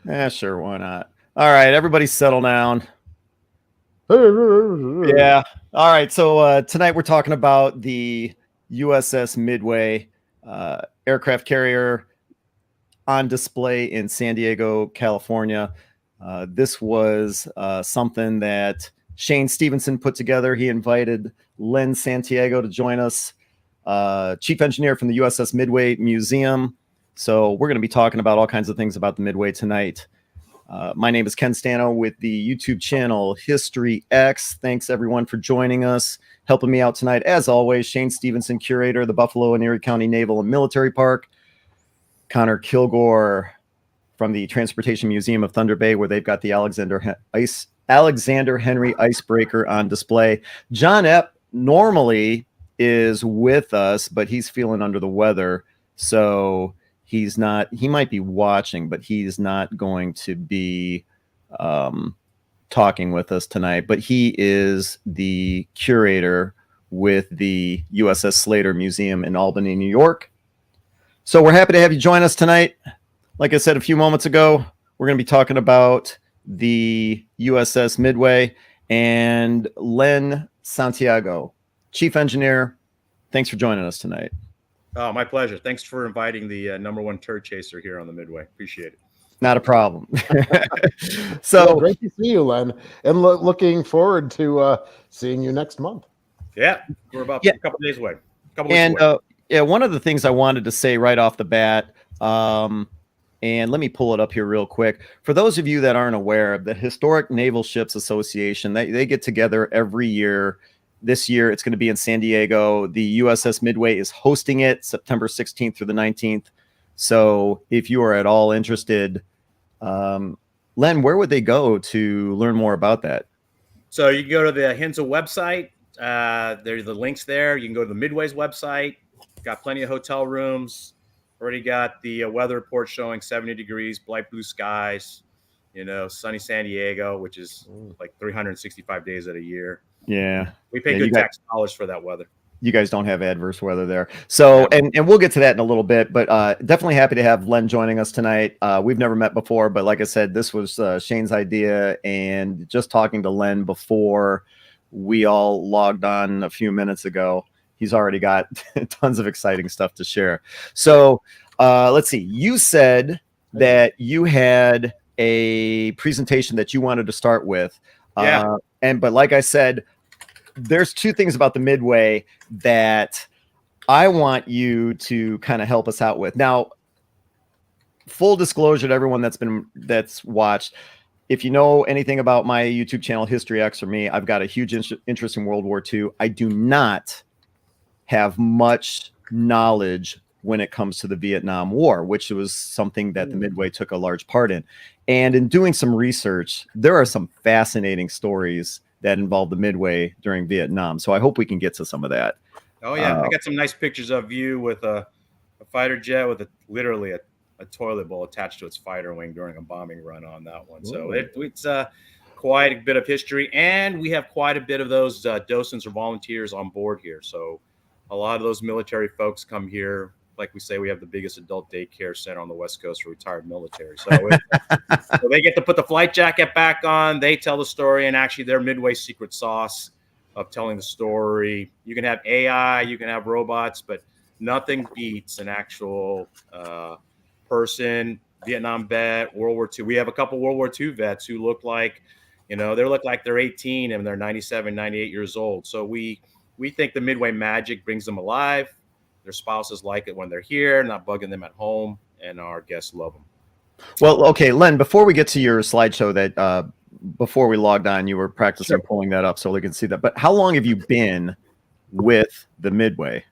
Yeah, sure, why not? All right, everybody settle down. Yeah. All right, so tonight we're talking about the USS Midway aircraft carrier on display in San Diego, California. This was something that Shane Stevenson put together. He invited Len Santiago to join us, chief engineer from the USS Midway Museum. So we're going to be talking about all kinds of things about the Midway tonight. My name is Ken Stano with the YouTube channel History X. Thanks everyone for joining us, helping me out tonight. As always, Shane Stevenson, curator of the Buffalo and Erie County Naval and Military Park. Connor Kilgore from the Transportation Museum of Thunder Bay, where they've got the Alexander Henry icebreaker on display. John Epp normally is with us, but he's feeling under the weather, so he's not. He might be watching, but he's not going to be talking with us tonight. But he is the curator with the USS Slater Museum in Albany, New York. So we're happy to have you join us tonight. Like I said a few moments ago, we're going to be talking about the USS Midway and Len Santiago, chief engineer. Thanks for joining us tonight. Oh, my pleasure. Thanks for inviting the number one turd chaser here on the Midway. Appreciate it. Not a problem. So great to see you, Len, and looking forward to seeing you next month. Yeah, we're about a couple days away. One of the things I wanted to say right off the bat, and let me pull it up here real quick. For those of you that aren't aware, the Historic Naval Ships Association, they get together every year. This year, it's going to be in San Diego. The USS Midway is hosting it September 16th through the 19th. So if you are at all interested, Len, where would they go to learn more about that? So you can go to the HINSA website. There's the links there. You can go to the Midway's website. Got plenty of hotel rooms. Already got the weather report showing 70 degrees, bright blue skies, sunny San Diego, which is like 365 days of the year. Yeah. We pay good tax dollars for that weather. You guys don't have adverse weather there. So, and we'll get to that in a little bit, but definitely happy to have Len joining us tonight. We've never met before, but like I said, this was Shane's idea, and just talking to Len before we all logged on a few minutes ago, he's already got tons of exciting stuff to share. So let's see. You said that you had a presentation that you wanted to start with. Yeah. But like I said, there's two things about the Midway that I want you to kind of help us out with. Now, full disclosure to everyone that's watched, if you know anything about my YouTube channel, History X, or me, I've got a huge interest in World War II. I do not have much knowledge when it comes to the Vietnam War, which was something that the Midway took a large part in. And in doing some research, there are some fascinating stories that involve the Midway during Vietnam. So I hope we can get to some of that. Oh, yeah. I got some nice pictures of you with a fighter jet with literally a toilet bowl attached to its fighter wing during a bombing run on that one. So it's quite a bit of history. And we have quite a bit of those docents or volunteers on board here. So a lot of those military folks come here. Like we say, we have the biggest adult daycare center on the West Coast for retired military. So they get to put the flight jacket back on. They tell the story, and actually their Midway secret sauce of telling the story. You can have AI, you can have robots, but nothing beats an actual person, Vietnam vet, World War II. We have a couple World War II vets who look like, they look like they're 18 and they're 97, 98 years old. So we think the Midway magic brings them alive. Their spouses like it when they're here, not bugging them at home, and our guests love them. Well, okay, Len, before we get to your slideshow that before we logged on, you were practicing pulling that up so we can see that. But how long have you been with the Midway?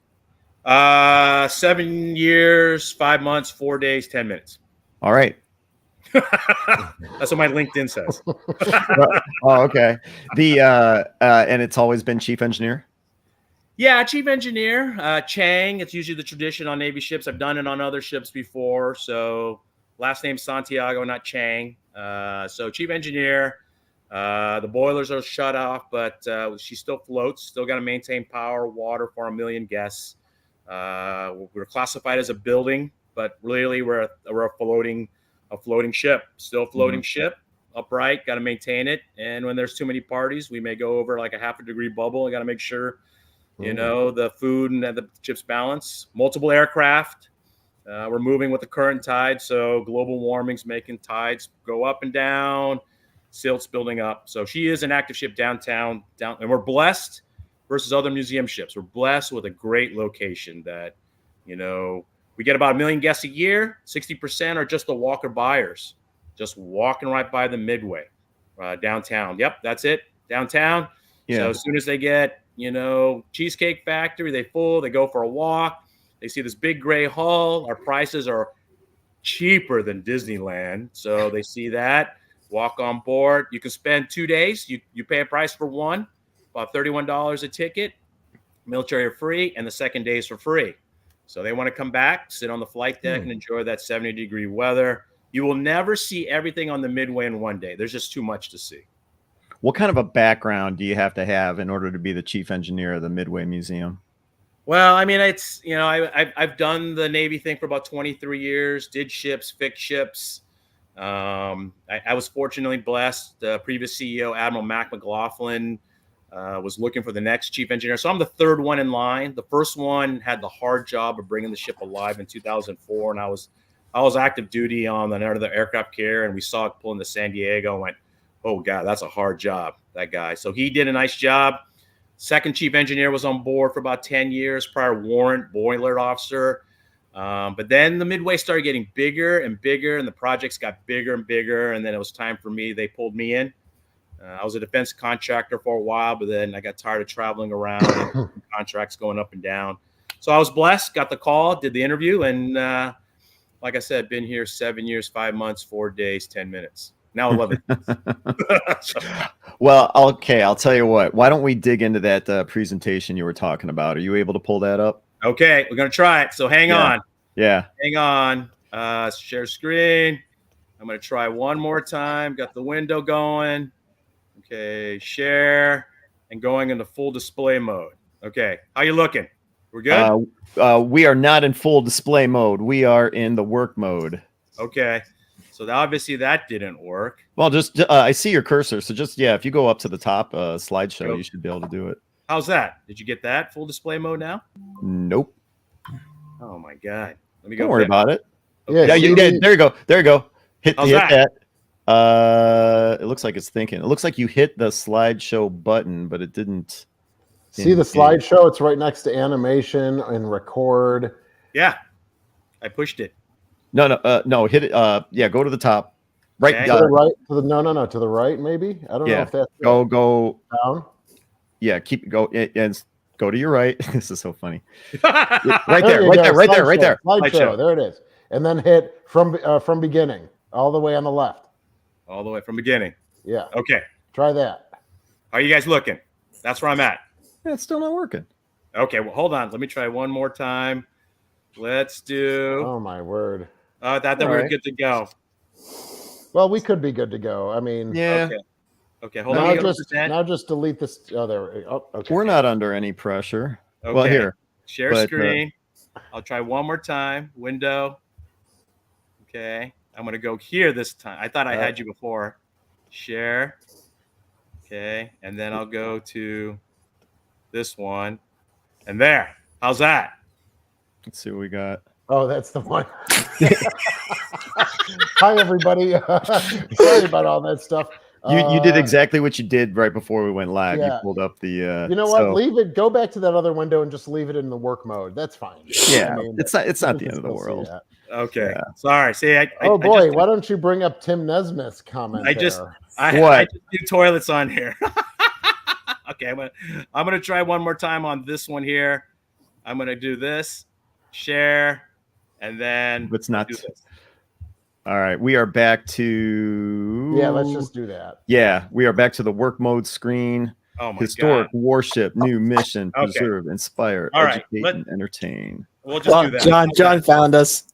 7 years, 5 months, 4 days, 10 minutes. All right. That's what my LinkedIn says. Oh, okay. And it's always been chief engineer? Yeah, chief engineer, Chang. It's usually the tradition on Navy ships. I've done it on other ships before. So last name Santiago, not Chang. So chief engineer. The boilers are shut off, but she still floats. Still got to maintain power, water for 1 million guests. We're classified as a building, but really we're a floating a floating ship, still floating ship, upright, got to maintain it. And when there's too many parties, we may go over like a 0.5 degree bubble. I got to make sure, the food and the ship's balance. Multiple aircraft. We're moving with the current tide, so global warming's making tides go up and down, silts building up. So she is an active ship downtown, and we're blessed versus other museum ships. We're blessed with a great location that, we get about 1 million guests a year. 60% are just the walker buyers, just walking right by the Midway, downtown. Yep, that's it, downtown. Yeah. So as soon as they get, Cheesecake Factory, they go for a walk. They see this big gray hull. Our prices are cheaper than Disneyland. So they see that, walk on board. You can spend 2 days. You pay a price for one, about $31 a ticket. Military are free, and the second day is for free. So they want to come back, sit on the flight deck, and enjoy that 70-degree weather. You will never see everything on the Midway in one day. There's just too much to see. What kind of a background do you have to have in order to be the chief engineer of the Midway Museum? Well, I mean, it's, I've done the Navy thing for about 23 years, did ships, fixed ships. I was fortunately blessed. The previous CEO, Admiral Mac McLaughlin, was looking for the next chief engineer. So I'm the third one in line. The first one had the hard job of bringing the ship alive in 2004. And I was active duty on another aircraft carrier, and we saw it pull into San Diego and went, oh God, that's a hard job, that guy. So he did a nice job. Second chief engineer was on board for about 10 years, prior warrant boiler officer. But then the Midway started getting bigger and bigger, and the projects got bigger and bigger. And then it was time for me. They pulled me in. I was a defense contractor for a while, but then I got tired of traveling around and contracts going up and down. So I was blessed, got the call, did the interview. And like I said, been here 7 years, 5 months, 4 days, 10 minutes. Now 11. Well, okay, I'll tell you what. Why don't we dig into that presentation you were talking about? Are you able to pull that up? Okay, we're going to try it. So hang on. Yeah. Hang on. Share screen. I'm going to try one more time. Got the window going. Okay, share and going into full display mode. Okay, how you looking? We're good? We are not in full display mode. We are in the work mode. Okay. So obviously that didn't work. Well, just I see your cursor. So just, if you go up to the top slideshow, you should be able to do it. How's that? Did you get that full display mode now? Nope. Oh my God. Let me go. Don't worry about it. Okay. Yeah, you did. There you go. There you go. Hit that. It looks like it's thinking. It looks like you hit the slideshow button, but it didn't. See the slideshow? It's right next to animation and record. Yeah. I pushed it. No, hit it. Go to the top. Right. Okay. To the right. To the right, maybe. I don't know if that's go down. Yeah, keep go and go to your right. This is so funny. Right there. Slideshow. There it is. And then hit from beginning all the way on the left. All the way from beginning. Yeah. Okay. Try that. How are you guys looking? That's where I'm at. Yeah, it's still not working. Okay, well, hold on. Let me try one more time. Let's do. Oh my word. I thought we're good to go. Well, we could be good to go. I mean, yeah. Okay, hold on. Now just delete this. Oh, there. Oh, okay. We're not under any pressure. Okay. Well, here. Share screen. I'll try one more time. Window. Okay. I'm going to go here this time. I thought I had you before. Share. Okay. And then I'll go to this one. And there. How's that? Let's see what we got. Oh, that's the one. Hi, everybody. Sorry about all that stuff. You did exactly what you did right before we went live. Yeah. You pulled up the. You know what? Leave it. Go back to that other window and just leave it in the work mode. That's fine. Yeah, I mean, it's not the end of the world. Okay. Yeah. Sorry. See, why don't you bring up Tim Nesmith's comment? I just do toilets on here. Okay, I'm gonna try one more time on this one here. I'm gonna do this, share, and then let's not do this. All right, we are back to. Yeah, let's just do that. Yeah, we are back to the work mode screen. Oh my Historic God. Warship, new mission, preserve, inspire, educate, and entertain. We'll just do that. John found us.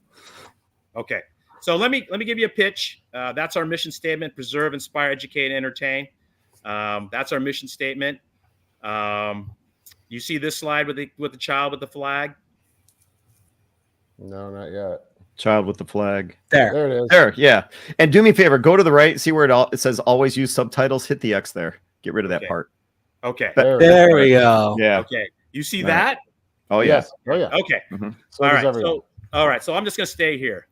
Okay, so let me give you a pitch. That's our mission statement: preserve, inspire, educate, and entertain. That's our mission statement. You see this slide with the child with the flag? No, not yet. Child with the flag. There it is. There, yeah. And do me a favor, go to the right, see where it says always use subtitles, hit the X there. Get rid of that part. Okay. There we go. Yeah. Okay. You see All that? Oh, yeah. Yes. Oh, yeah. Okay. Mm-hmm. So All does right. everyone. So I'm just going to stay here.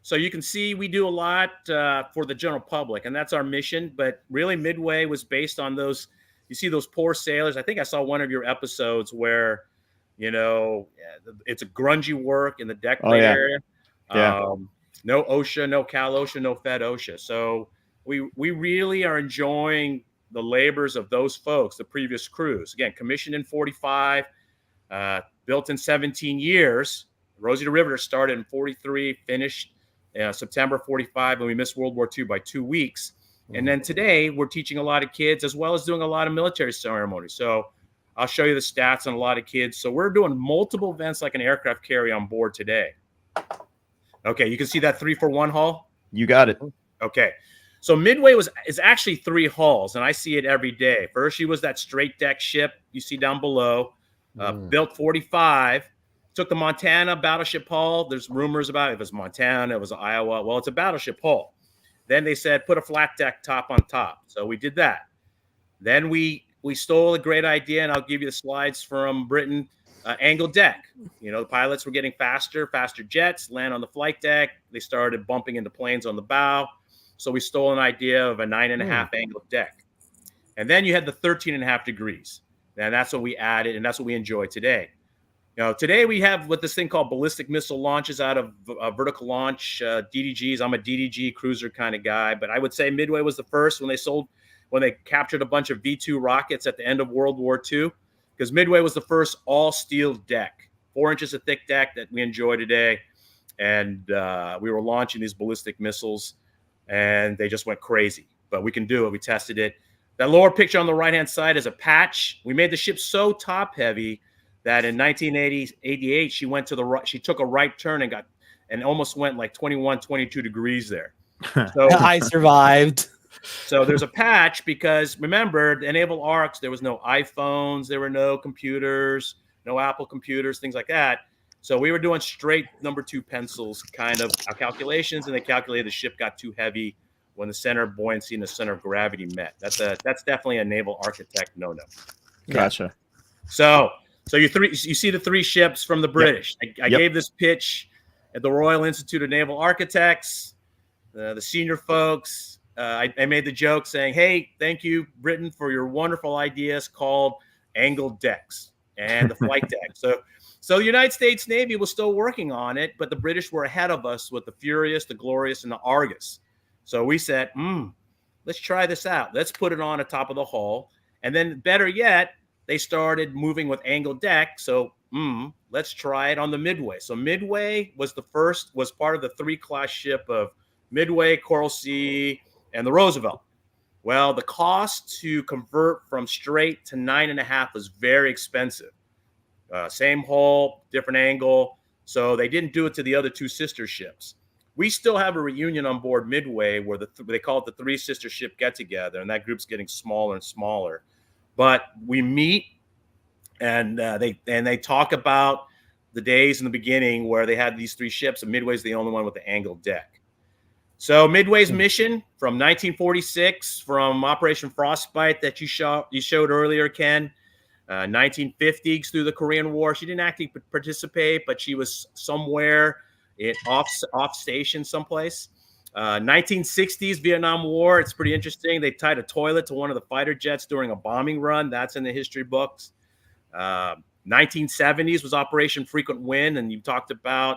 So you can see we do a lot for the general public, and that's our mission. But really, Midway was based on those. You see those poor sailors. I think I saw one of your episodes where, it's a grungy work in the deck plate area. Yeah. No OSHA, no Cal OSHA, no Fed OSHA. So we really are enjoying the labors of those folks, the previous crews. Again, commissioned in 45, built in 17 years. Rosie the Riveter started in 43, finished September 45, and we missed World War II by 2 weeks. And then today we're teaching a lot of kids as well as doing a lot of military ceremonies. So I'll show you the stats on a lot of kids. So we're doing multiple events like an aircraft carrier on board today. Okay, you can see that 3-for-1 hull? You got it. Okay. So Midway is actually 3 hulls, and I see it every day. First, she was that straight deck ship you see down below, built 45. Took the Montana battleship hull. There's rumors about it. It was Montana, it was Iowa. Well, it's a battleship hull. Then they said put a flat deck top on top. So we did that. Then we stole a great idea, and I'll give you the slides from Britain. Angled deck. The pilots were getting faster jets, land on the flight deck. They started bumping into planes on the bow. So we stole an idea of a 9.5 angled deck. And then you had the 13.5 degrees. And that's what we added, and that's what we enjoy today. Today we have this thing called ballistic missile launches out of vertical launch DDGs. I'm a DDG cruiser kind of guy, but I would say Midway was the first when they captured a bunch of V2 rockets at the end of World War II, because Midway was the first all steel deck, 4 inches of thick deck that we enjoy today. And we were launching these ballistic missiles, and they just went crazy. But we can do it. We tested it. That lower picture on the right-hand side is a patch. We made the ship so top-heavy that in 1988, she went to the right. She took a right turn and almost went like 21, 22 degrees there. So I survived. So there's a patch because remember, the Naval Arcs, there was no iPhones, there were no computers, no Apple computers, things like that. So we were doing straight number 2 pencils kind of calculations, and they calculated the ship got too heavy when the center of buoyancy and the center of gravity met. That's definitely a naval architect no-no. Gotcha. So you see the 3 ships from the British. Yep. I gave this pitch at the Royal Institute of Naval Architects, the senior folks. I made the joke saying, hey, thank you, Britain, for your wonderful ideas called angled decks and the flight deck. So the United States Navy was still working on it, but the British were ahead of us with the Furious, the Glorious, and the Argus. So we said, let's try this out. Let's put it on the top of the hull. And then better yet, they started moving with angled deck. So let's try it on the Midway. So Midway was part of the 3-class ship of Midway, Coral Sea, and the Roosevelt. Well, the cost to convert from straight to 9.5 was very expensive. Same hull, different angle. So they didn't do it to the other 2 sister ships. We still have a reunion on board Midway where they call it the 3 sister ship get together, and that group's getting smaller and smaller. But we meet, and they talk about the days in the beginning where they had these 3 ships, and Midway's the only one with the angled deck. So Midway's mission from 1946, from Operation Frostbite that you showed earlier, Ken, 1950s through the Korean War. She didn't actually participate, but she was somewhere off station someplace. 1960s Vietnam War. It's pretty interesting. They tied a toilet to one of the fighter jets during a bombing run. That's in the history books. 1970s was Operation Frequent Wind, and you talked about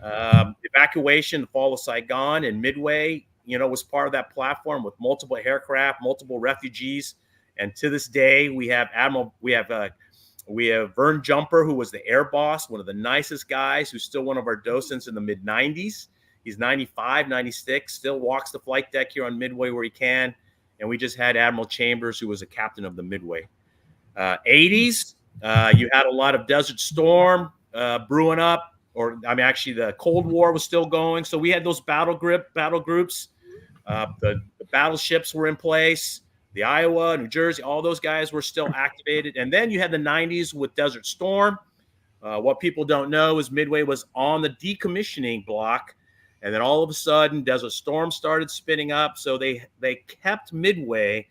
evacuation, the fall of Saigon, and Midway, was part of that platform with multiple aircraft, multiple refugees. And to this day, we have Vern Jumper, who was the air boss, one of the nicest guys, who's still one of our docents in the mid 90s. He's 95, 96, still walks the flight deck here on Midway where he can. And we just had Admiral Chambers, who was a captain of the Midway. 80s, you had a lot of Desert Storm brewing up. Actually, the Cold War was still going. So we had those battle groups. The battleships were in place. The Iowa, New Jersey, all those guys were still activated. And then you had the 90s with Desert Storm. What people don't know is Midway was on the decommissioning block, and then all of a sudden, Desert Storm started spinning up. So they kept Midway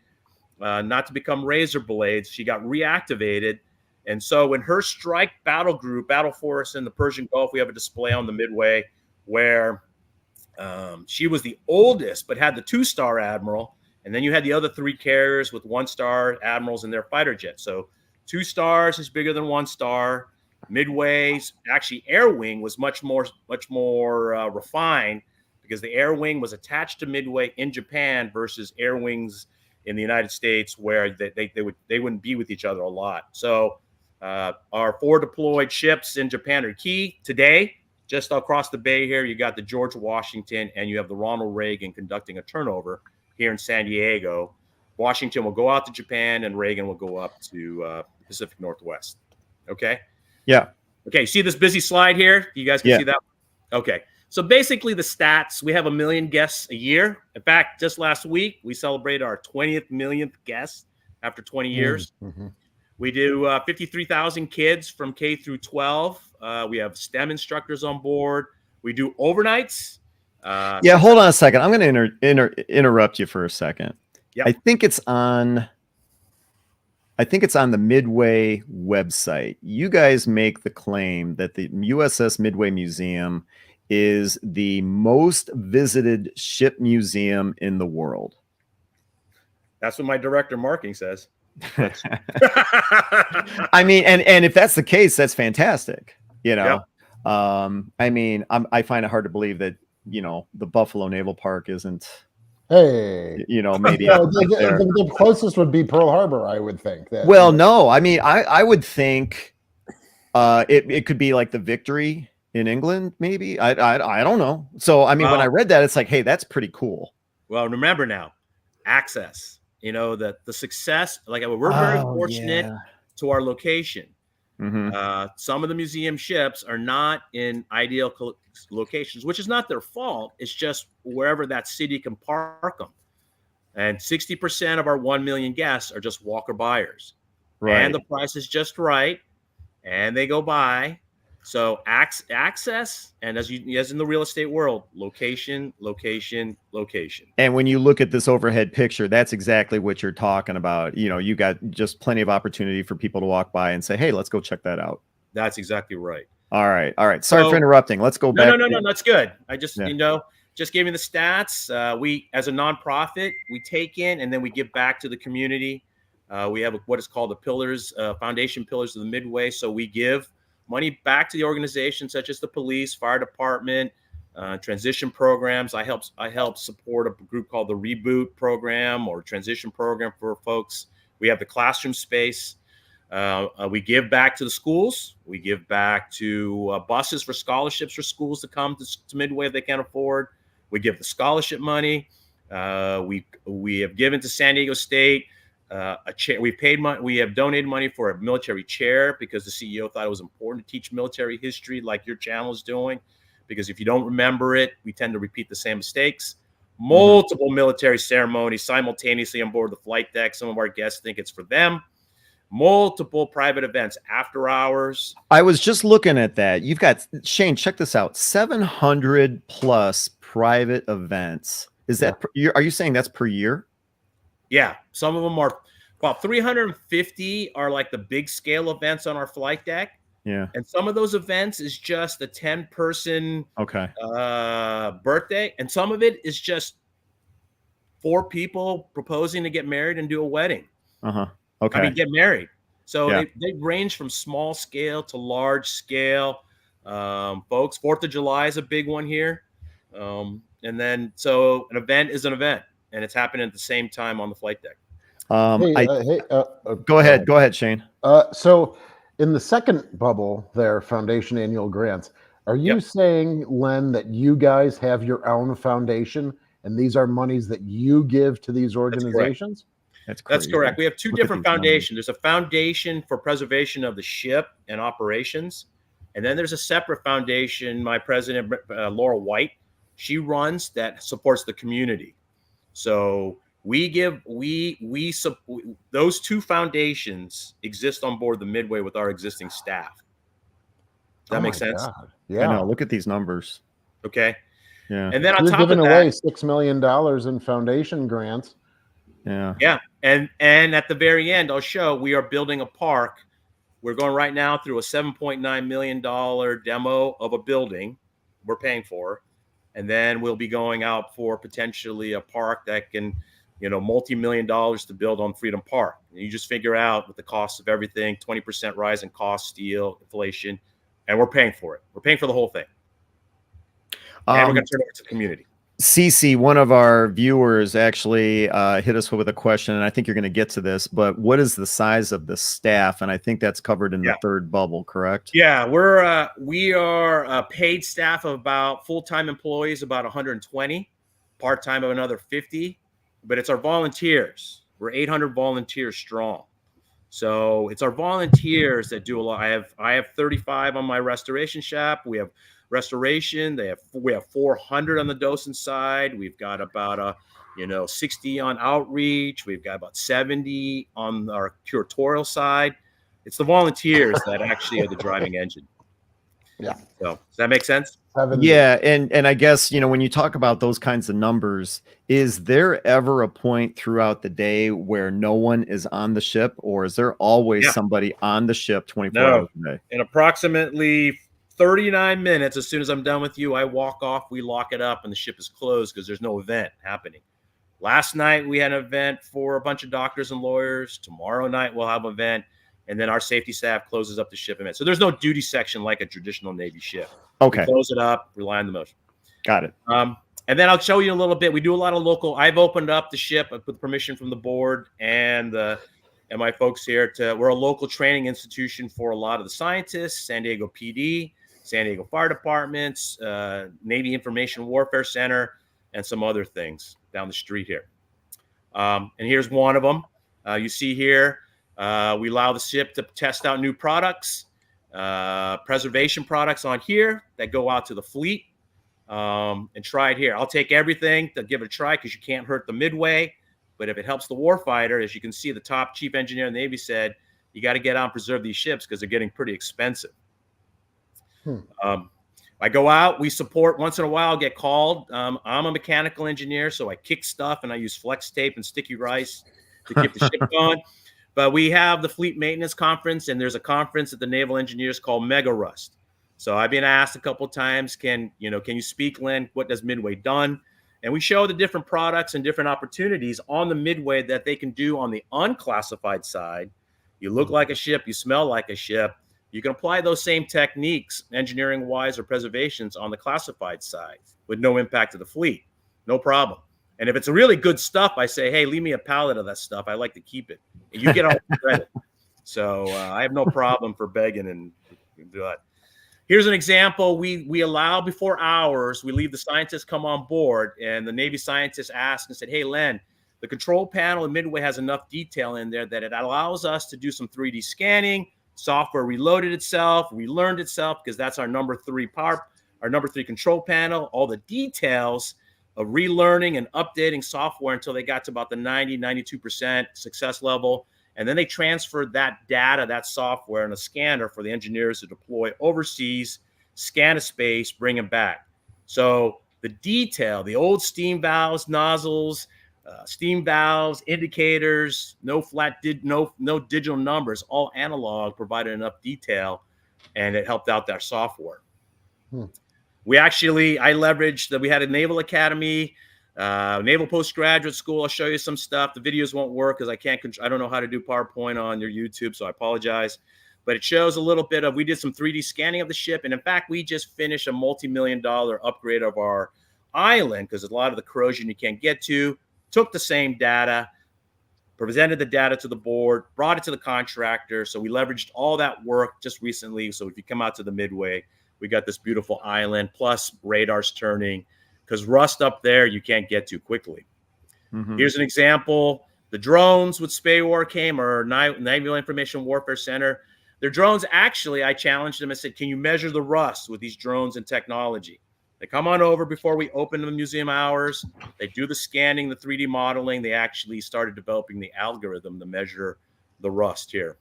not to become razor blades. She got reactivated. And so in her strike battle group, Battle Force in the Persian Gulf, we have a display on the Midway where she was the oldest, but had the 2-star admiral. And then you had the other 3 carriers with 1-star admirals in their fighter jets. So 2 stars is bigger than 1 star. Midway's actually air wing was much more refined, because the air wing was attached to Midway in Japan versus air wings in the United States, where they wouldn't be with each other a lot. So our 4 deployed ships in Japan are key. Today, just across the bay here, you got the George Washington and you have the Ronald Reagan conducting a turnover here in San Diego. Washington will go out to Japan and Reagan will go up to Pacific Northwest. Okay? Yeah. Okay, see this busy slide here? You guys can see that? Okay. So basically the stats, we have 1 million guests a year. In fact, just last week, we celebrated our 20th millionth guest after 20 years. Mm-hmm. We do 53,000 kids from K through 12. We have STEM instructors on board. We do overnights. Hold on a second. I'm going to interrupt you for a second. Yep. I think it's on the Midway website. You guys make the claim that the USS Midway Museum is the most visited ship museum in the world. That's what my director of marketing says. I mean, and if that's the case, that's fantastic. You know, Yep. I mean, I find it hard to believe that, you know, the Buffalo Naval Park isn't, Hey, you know, maybe the closest would be Pearl Harbor, I would think. Well, no, I mean, I would think it could be like the Victory in England, maybe. I don't know. So, I mean, when I read that, it's like, hey, that's pretty cool. Well, remember now, access. You know, the success, like we're very fortunate to our location. Mm-hmm. Some of the museum ships are not in ideal locations, which is not their fault. It's just wherever that city can park them. And 60% of our 1 million guests are just walker buyers. Right. And the price is just right. And they go by. So access, and as in the real estate world, location. And when you look at this overhead picture, that's exactly what you're talking about. You know, you got just plenty of opportunity for people to walk by and say, hey, let's go check that out. That's exactly right. All right. Sorry for interrupting. Let's go back. No, that's good. I just, just gave me the stats. We, as a nonprofit, we take in and then we give back to the community. We have what is called the pillars, foundation pillars of the Midway. So we give money back to the organization, such as the police, fire department, transition programs. I help support a group called the Reboot Program or transition program for folks. We have the classroom space. We give back to the schools. We give back to buses for scholarships for schools to come to Midway if they can't afford. We give the scholarship money. We have given to San Diego State a chair. We paid money. We have donated money for a military chair because the CEO thought it was important to teach military history, like your channel is doing. Because if you don't remember it, we tend to repeat the same mistakes. Multiple military ceremonies simultaneously on board the flight deck. Some of our guests think it's for them. Multiple private events after hours. I was just looking at that. You've got, Shane, check this out. 700 plus private events. Is that, are you saying that's per year? Yeah. Some of them are about 350 are like the big scale events on our flight deck. Yeah. And some of those events is just a 10-person birthday. And some of it is just 4 people proposing to get married and do a wedding. Okay. I mean, get married. So they range from small scale to large scale. Folks, 4th of July is a big one here. And then, so an event is an event, and it's happening at the same time on the flight deck. Go ahead, Shane. So in the second bubble there, foundation annual grants, are you saying, Len, that you guys have your own foundation and these are monies that you give to these organizations? That's correct. We have 2 different foundations. There's a foundation for preservation of the ship and operations. And then there's a separate foundation, my president, Laura White, she runs, that supports the community. So those 2 foundations exist on board the Midway with our existing staff. Does that make my sense? God. I Yeah. know. Look at these numbers. Okay. Yeah. And then on You're top of giving that, away $6 million in foundation grants. Yeah. yeah. And at the very end, I'll show we are building a park. We're going right now through a $7.9 million demo of a building we're paying for. And then we'll be going out for potentially a park that can, multi-million dollars to build on Freedom Park. And you just figure out with the cost of everything, 20% rise in cost, steel, inflation, and we're paying for it. We're paying for the whole thing. And we're going to turn it over to the community. Cece, one of our viewers, actually hit us with a question, and I think you're going to get to this, but what is the size of the staff? And I think that's covered in the third bubble, correct? Yeah, we are a paid staff of about full-time employees, about 120, part-time of another 50, but it's our volunteers. We're 800 volunteers strong. So it's our volunteers that do a lot. I have 35 on my restoration shop. We have restoration. We have 400 on the docent side. We've got about 60 on outreach. We've got about 70 on our curatorial side. It's the volunteers that actually are the driving engine. Yeah. So does that make sense? 70. Yeah, and I guess when you talk about those kinds of numbers, is there ever a point throughout the day where no one is on the ship, or is there always somebody on the ship 24 hours a day? In approximately 39 minutes, as soon as I'm done with you, I walk off, we lock it up, and the ship is closed because there's no event happening. Last night we had an event for a bunch of doctors and lawyers. Tomorrow night we'll have an event, and then our safety staff closes up the ship event. So there's no duty section like a traditional Navy ship. Okay. We close it up, rely on the motion. Got it. And then I'll show you a little bit. We do a lot of local. I've opened up the ship with permission from the board and my folks here. We're a local training institution for a lot of the scientists, San Diego PD, San Diego Fire Departments, Navy Information Warfare Center, and some other things down the street here. And here's one of them. You see here, we allow the ship to test out new products. Preservation products on here that go out to the fleet and try it here. I'll take everything to give it a try because you can't hurt the Midway. But if it helps the warfighter, as you can see, the top chief engineer in the Navy said, you got to get out and preserve these ships because they're getting pretty expensive. I go out, we support once in a while, get called. I'm a mechanical engineer, so I kick stuff and I use flex tape and sticky rice to keep the ship going. But we have the Fleet Maintenance Conference, and there's a conference at the Naval Engineers called Mega Rust. So I've been asked a couple of times, can you speak, Lynn? What does Midway done? And we show the different products and different opportunities on the Midway that they can do on the unclassified side. You look like a ship, you smell like a ship. You can apply those same techniques, engineering-wise or preservations, on the classified side with no impact to the fleet. No problem. And if it's a really good stuff, I say, hey, leave me a pallet of that stuff. I like to keep it. And you get all the credit. So I have no problem for begging and do that. Here's an example. We allow before hours, we leave the scientists come on board, and the Navy scientists asked and said, hey, Len, the control panel in Midway has enough detail in there that it allows us to do some 3D scanning. Software reloaded itself, relearned itself, because that's our number 3 control panel. All the details of relearning and updating software until they got to about the 92% success level. And then they transferred that data, that software, in a scanner for the engineers to deploy overseas, scan a space, bring it back. So the detail, the old steam valves, nozzles, steam valves, indicators, no digital numbers, all analog, provided enough detail, and it helped out their software. I leveraged that. We had a Naval Academy, Naval Postgraduate School. I'll show you some stuff. The videos won't work because I don't know how to do PowerPoint on your YouTube, so I apologize. But it shows a little bit of, we did some 3D scanning of the ship. And in fact, we just finished a multi-million-dollar upgrade of our island because a lot of the corrosion you can't get to. Took the same data, presented the data to the board, brought it to the contractor. So we leveraged all that work just recently. So if you come out to the Midway, we got this beautiful island, plus radars turning, because rust up there you can't get to quickly. Here's an example. The drones with SPAWAR came, or Naval Information Warfare Center. Their drones, actually, I challenged them and said, can you measure the rust with these drones and technology? They come on over before we open the museum hours. They do the scanning, the 3D modeling. They actually started developing the algorithm to measure the rust here.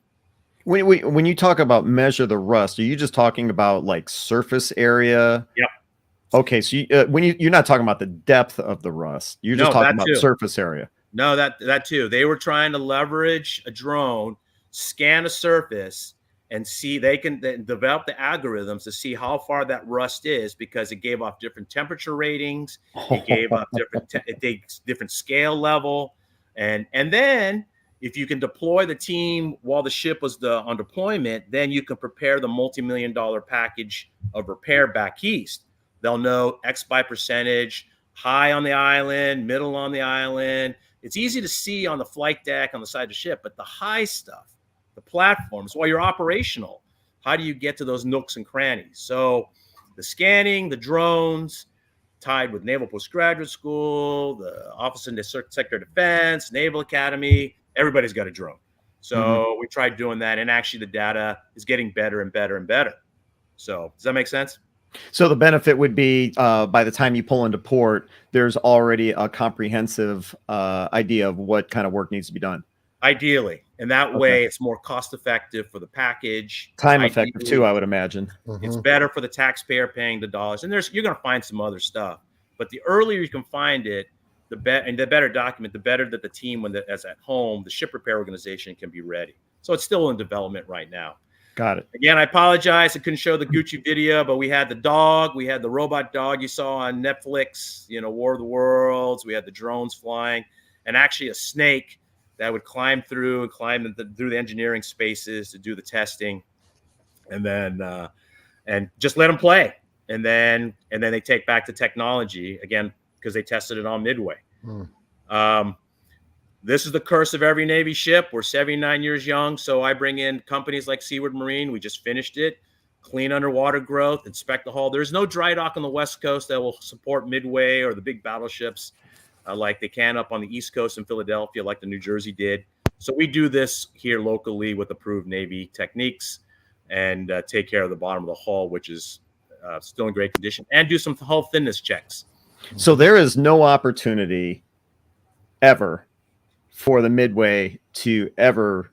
When you talk about measure the rust, are you just talking about like surface area? Yep. Okay, so you're not talking about the depth of the rust. You're just No, talking that about too. surface area. No, that too. They were trying to leverage a drone, scan a surface, and see they can develop the algorithms to see how far that rust is, because it gave off different temperature ratings. It gave up different scale level, and then if you can deploy the team while the ship was on deployment, then you can prepare the multi-million-dollar package of repair back east. They'll know X by percentage, high on the island, middle on the island. It's easy to see on the flight deck on the side of the ship, but the high stuff, the platforms, while you're operational, how do you get to those nooks and crannies? So the scanning, the drones, tied with Naval Postgraduate School, the Office of the Secretary of Defense, Naval Academy, everybody's got a drone. So we tried doing that, and actually the data is getting better and better and better. So does that make sense? So the benefit would be by the time you pull into port, there's already a comprehensive idea of what kind of work needs to be done. Ideally. And that way it's more cost effective for the package. Time effective too, I would imagine. It's better for the taxpayer paying the dollars. And you're going to find some other stuff. But the earlier you can find it, the better document, the better that the team, as at home, the ship repair organization can be ready. So it's still in development right now. Got it. Again, I apologize. I couldn't show the Gucci video, but we had the dog. We had the robot dog you saw on Netflix, War of the Worlds. We had the drones flying, and actually a snake that would climb through the engineering spaces to do the testing, and then and just let them play. And then they take back the technology again, because they tested it on Midway. This is the curse of every Navy ship. We're 79 years young, so I bring in companies like Seaward Marine. We just finished it. Clean underwater growth, inspect the hull. There's no dry dock on the West Coast that will support Midway or the big battleships like they can up on the East Coast in Philadelphia, like the New Jersey did. So we do this here locally with approved Navy techniques and take care of the bottom of the hull, which is still in great condition, and do some hull thinness checks. So there is no opportunity ever for the Midway to ever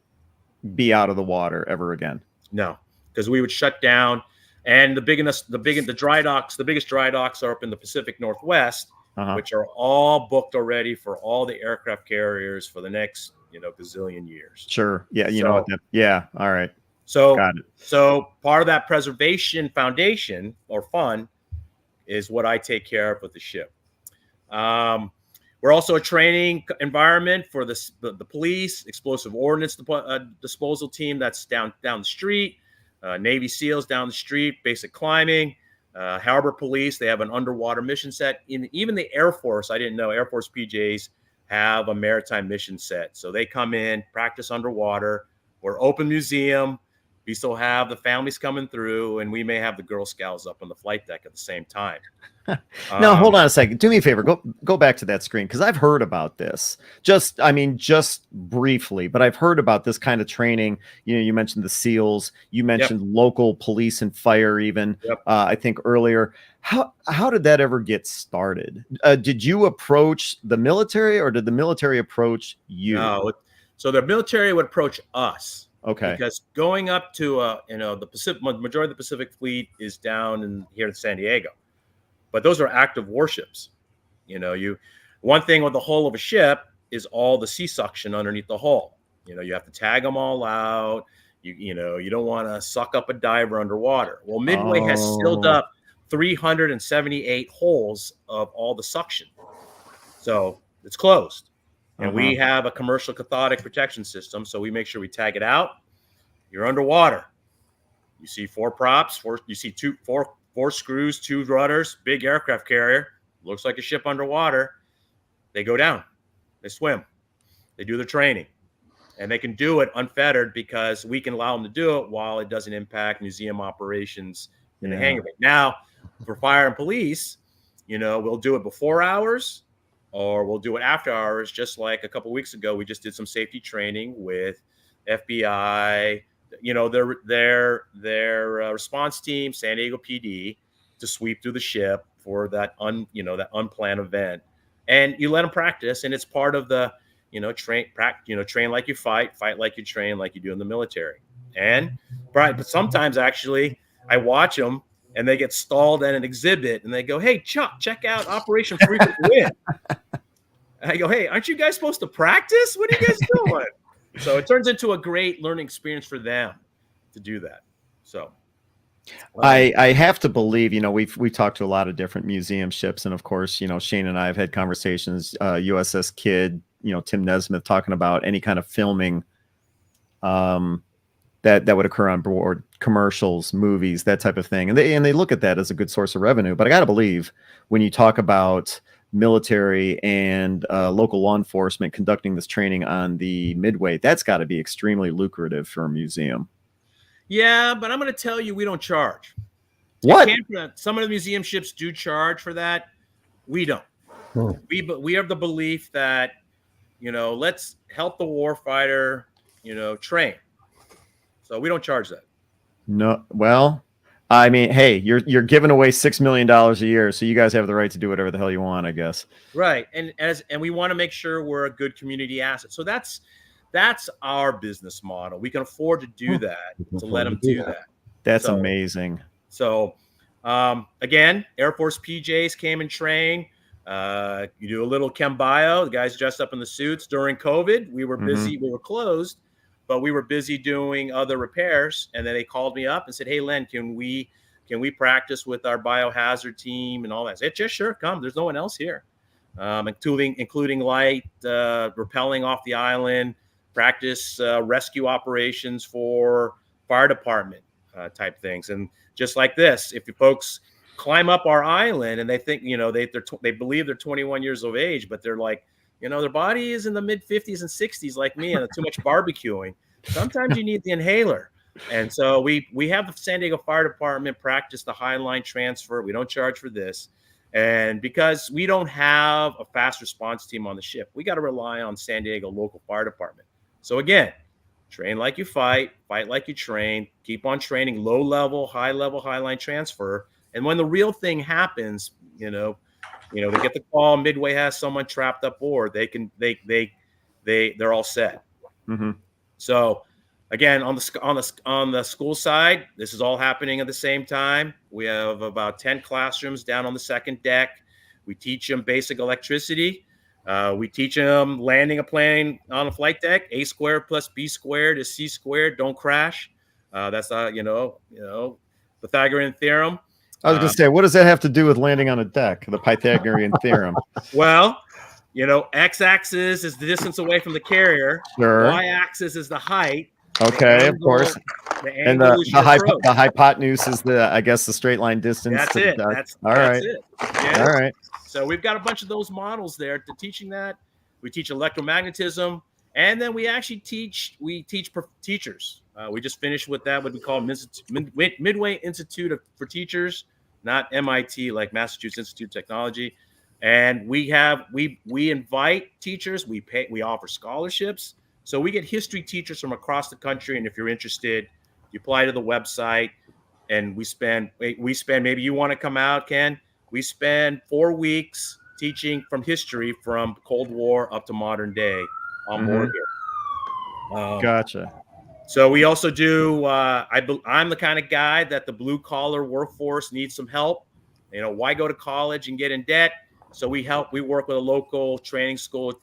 be out of the water ever again. No, because we would shut down, and the biggest dry docks are up in the Pacific Northwest, which are all booked already for all the aircraft carriers for the next gazillion years. Sure. Yeah. You know what? Yeah. All right. So got it. So part of that preservation foundation or fund is what I take care of with the ship. We're also a training environment for the police, explosive ordnance disposal team that's down the street, Navy SEALs down the street, basic climbing, Harbor Police. They have an underwater mission set. Even the Air Force, I didn't know, Air Force PJs have a maritime mission set. So they come in, practice underwater. We're open museum. We still have the families coming through, and we may have the Girl Scouts up on the flight deck at the same time. Now, hold on a second. Do me a favor. Go back to that screen, because I've heard about this. Just briefly, but I've heard about this kind of training. You mentioned the SEALs. You mentioned local police and fire, even. I think earlier. How did that ever get started? Did you approach the military, or did the military approach you? No. So the military would approach us. Okay. Because going up to the Pacific, majority of the Pacific Fleet is down here in San Diego, but those are active warships. One thing with the hull of a ship is all the sea suction underneath the hull. You have to tag them all out. You don't want to suck up a diver underwater. Well, Midway has sealed up 378 holes of all the suction, so it's closed. And we have a commercial cathodic protection system, so we make sure we tag it out. You're underwater. You see four props. You see four screws, two rudders, big aircraft carrier. Looks like a ship underwater. They go down. They swim. They do their training. And they can do it unfettered because we can allow them to do it while it doesn't impact museum operations in the hangar bay. Now, for fire and police, we'll do it before hours, or we'll do it after hours. Just like a couple of weeks ago, we just did some safety training with FBI, their response team, San Diego PD, to sweep through the ship for that unplanned event. And you let them practice, and it's part of the train like you fight like you train, like you do in the military. But sometimes actually I watch them and they get stalled at an exhibit and they go, "Hey, Chuck, check out Operation Frequent Wind." And I go, "Hey, aren't you guys supposed to practice? What are you guys doing?" So it turns into a great learning experience for them to do that. So I have to believe, we've talked to a lot of different museum ships, and of course, Shane and I have had conversations, USS Kidd, Tim Nesmith, talking about any kind of filming that would occur on board, commercials, movies, that type of thing, and they look at that as a good source of revenue. But I got to believe when you talk about military and local law enforcement conducting this training on the Midway, that's got to be extremely lucrative for a museum. Yeah, but I'm going to tell you, we don't charge. What? Some of the museum ships do charge for that. We don't. We have the belief that, let's help the warfighter, train. So we don't charge that. No. Well, I mean, hey, you're giving away $6 million a year, so you guys have the right to do whatever the hell you want, I guess. Right, and we want to make sure we're a good community asset. So that's our business model. We can afford to do that, to let them do that. That's amazing. So, again, Air Force PJs came and trained. You do a little chem bio. The guys dressed up in the suits. During COVID, we were busy. We were closed, but we were busy doing other repairs. And then they called me up and said, "Hey, Len, can we practice with our biohazard team and all that?" I said, "Just sure, come. There's no one else here." Including light rappelling off the island, practice rescue operations for fire department type things. And just like this, if you folks climb up our island and they think, they believe they're 21 years of age, but they're like, their body is in the mid 50s and 60s like me and too much barbecuing. Sometimes you need the inhaler. And so we have the San Diego Fire Department practice the high line transfer. We don't charge for this. And because we don't have a fast response team on the ship, we got to rely on San Diego local fire department. So again, train like you fight like you train, keep on training, low level, high line transfer. And when the real thing happens, they get the call, Midway has someone trapped up board, they're all set. Mm-hmm. So again, on the school side, this is all happening at the same time. We have about 10 classrooms down on the second deck. We teach them basic electricity. We teach them landing a plane on a flight deck. A squared plus B squared is C squared. Don't crash. That's Pythagorean theorem. I was going to say, what does that have to do with landing on a deck? The Pythagorean theorem. Well, x-axis is the distance away from the carrier. Sure. Y-axis is the height. Okay, of course. And the hypotenuse is the straight line distance. That's it. That's it. Yeah. All right. So we've got a bunch of those models there to teaching that. We teach electromagnetism, and then we actually teach teachers. We just finished with that, what we call Midway Institute for Teachers, not MIT like Massachusetts Institute of Technology. And we invite teachers. We offer scholarships. So we get history teachers from across the country. And if you're interested, you apply to the website, and we spend, maybe you want to come out, Ken. We spend 4 weeks teaching from history from Cold War up to modern day on board here. Gotcha. So we also do, I'm the kind of guy that the blue collar workforce needs some help. Why go to college and get in debt? So we work with a local training school,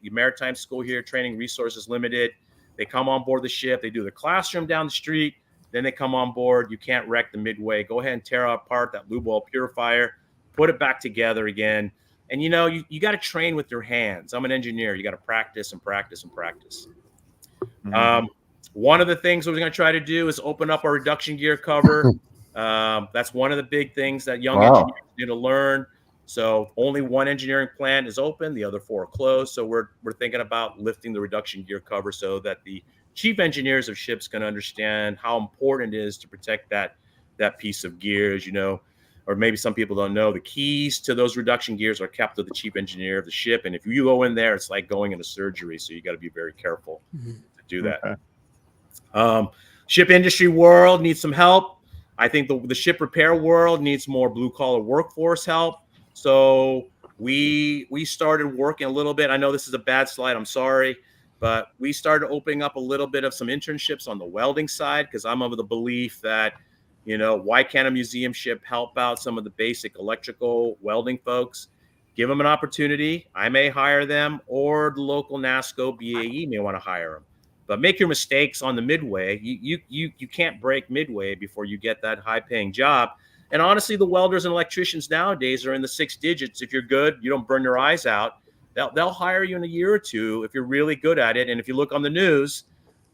maritime school here, Training Resources Limited. They come on board the ship. They do the classroom down the street. Then they come on board. You can't wreck the Midway. Go ahead and tear apart that lube oil purifier, put it back together again. And, you got to train with your hands. I'm an engineer. You got to practice and practice and practice. Mm-hmm. One of the things we're going to try to do is open up our reduction gear cover. That's one of the big things that young engineers need to learn. So only one engineering plant is open. The other 4 are closed. So we're thinking about lifting the reduction gear cover so that the chief engineers of ships can understand how important it is to protect that piece of gears, or maybe some people don't know the keys to those reduction gears are kept with the chief engineer of the ship. And if you go in there, it's like going into surgery. So you got to be very careful to do that. Okay. Ship industry world needs some help. I think the ship repair world needs more blue collar workforce help. So we started working a little bit. I know this is a bad slide. I'm sorry. But we started opening up a little bit of some internships on the welding side, because I'm of the belief that, why can't a museum ship help out some of the basic electrical welding folks? Give them an opportunity. I may hire them, or the local NASCO BAE may want to hire them. But make your mistakes on the Midway. You can't break Midway before you get that high-paying job. And honestly, the welders and electricians nowadays are in the 6 digits. If you're good, you don't burn your eyes out, they'll hire you in a year or two if you're really good at it. And if you look on the news,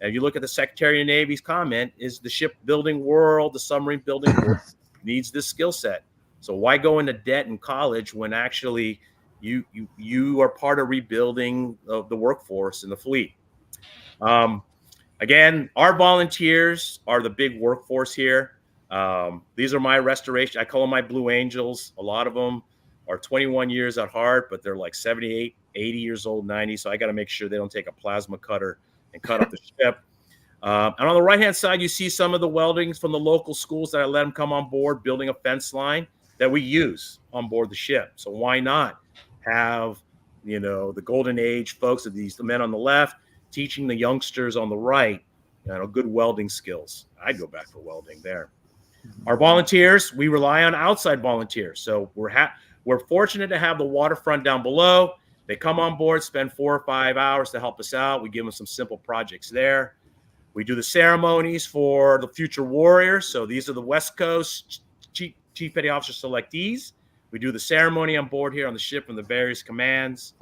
and you look at the Secretary of Navy's comment, is the shipbuilding world, the submarine building world needs this skill set. So why go into debt in college when actually you are part of rebuilding of the workforce in the fleet? Again, our volunteers are the big workforce here. These are my restoration. I call them my Blue Angels. A lot of them are 21 years at heart, but they're like 78, 80 years old, 90. So I got to make sure they don't take a plasma cutter and cut up the ship. And on the right-hand side, you see some of the weldings from the local schools that I let them come on board, building a fence line that we use on board the ship. So why not have, the golden age folks of the men on the left teaching the youngsters on the right, good welding skills. I'd go back for welding there. Our volunteers, we rely on outside volunteers. So we're fortunate to have the waterfront down below. They come on board, spend 4 or 5 hours to help us out. We give them some simple projects there. We do the ceremonies for the future warriors. So these are the West Coast Chief Petty Officer selectees. We do the ceremony on board here on the ship from the various commands.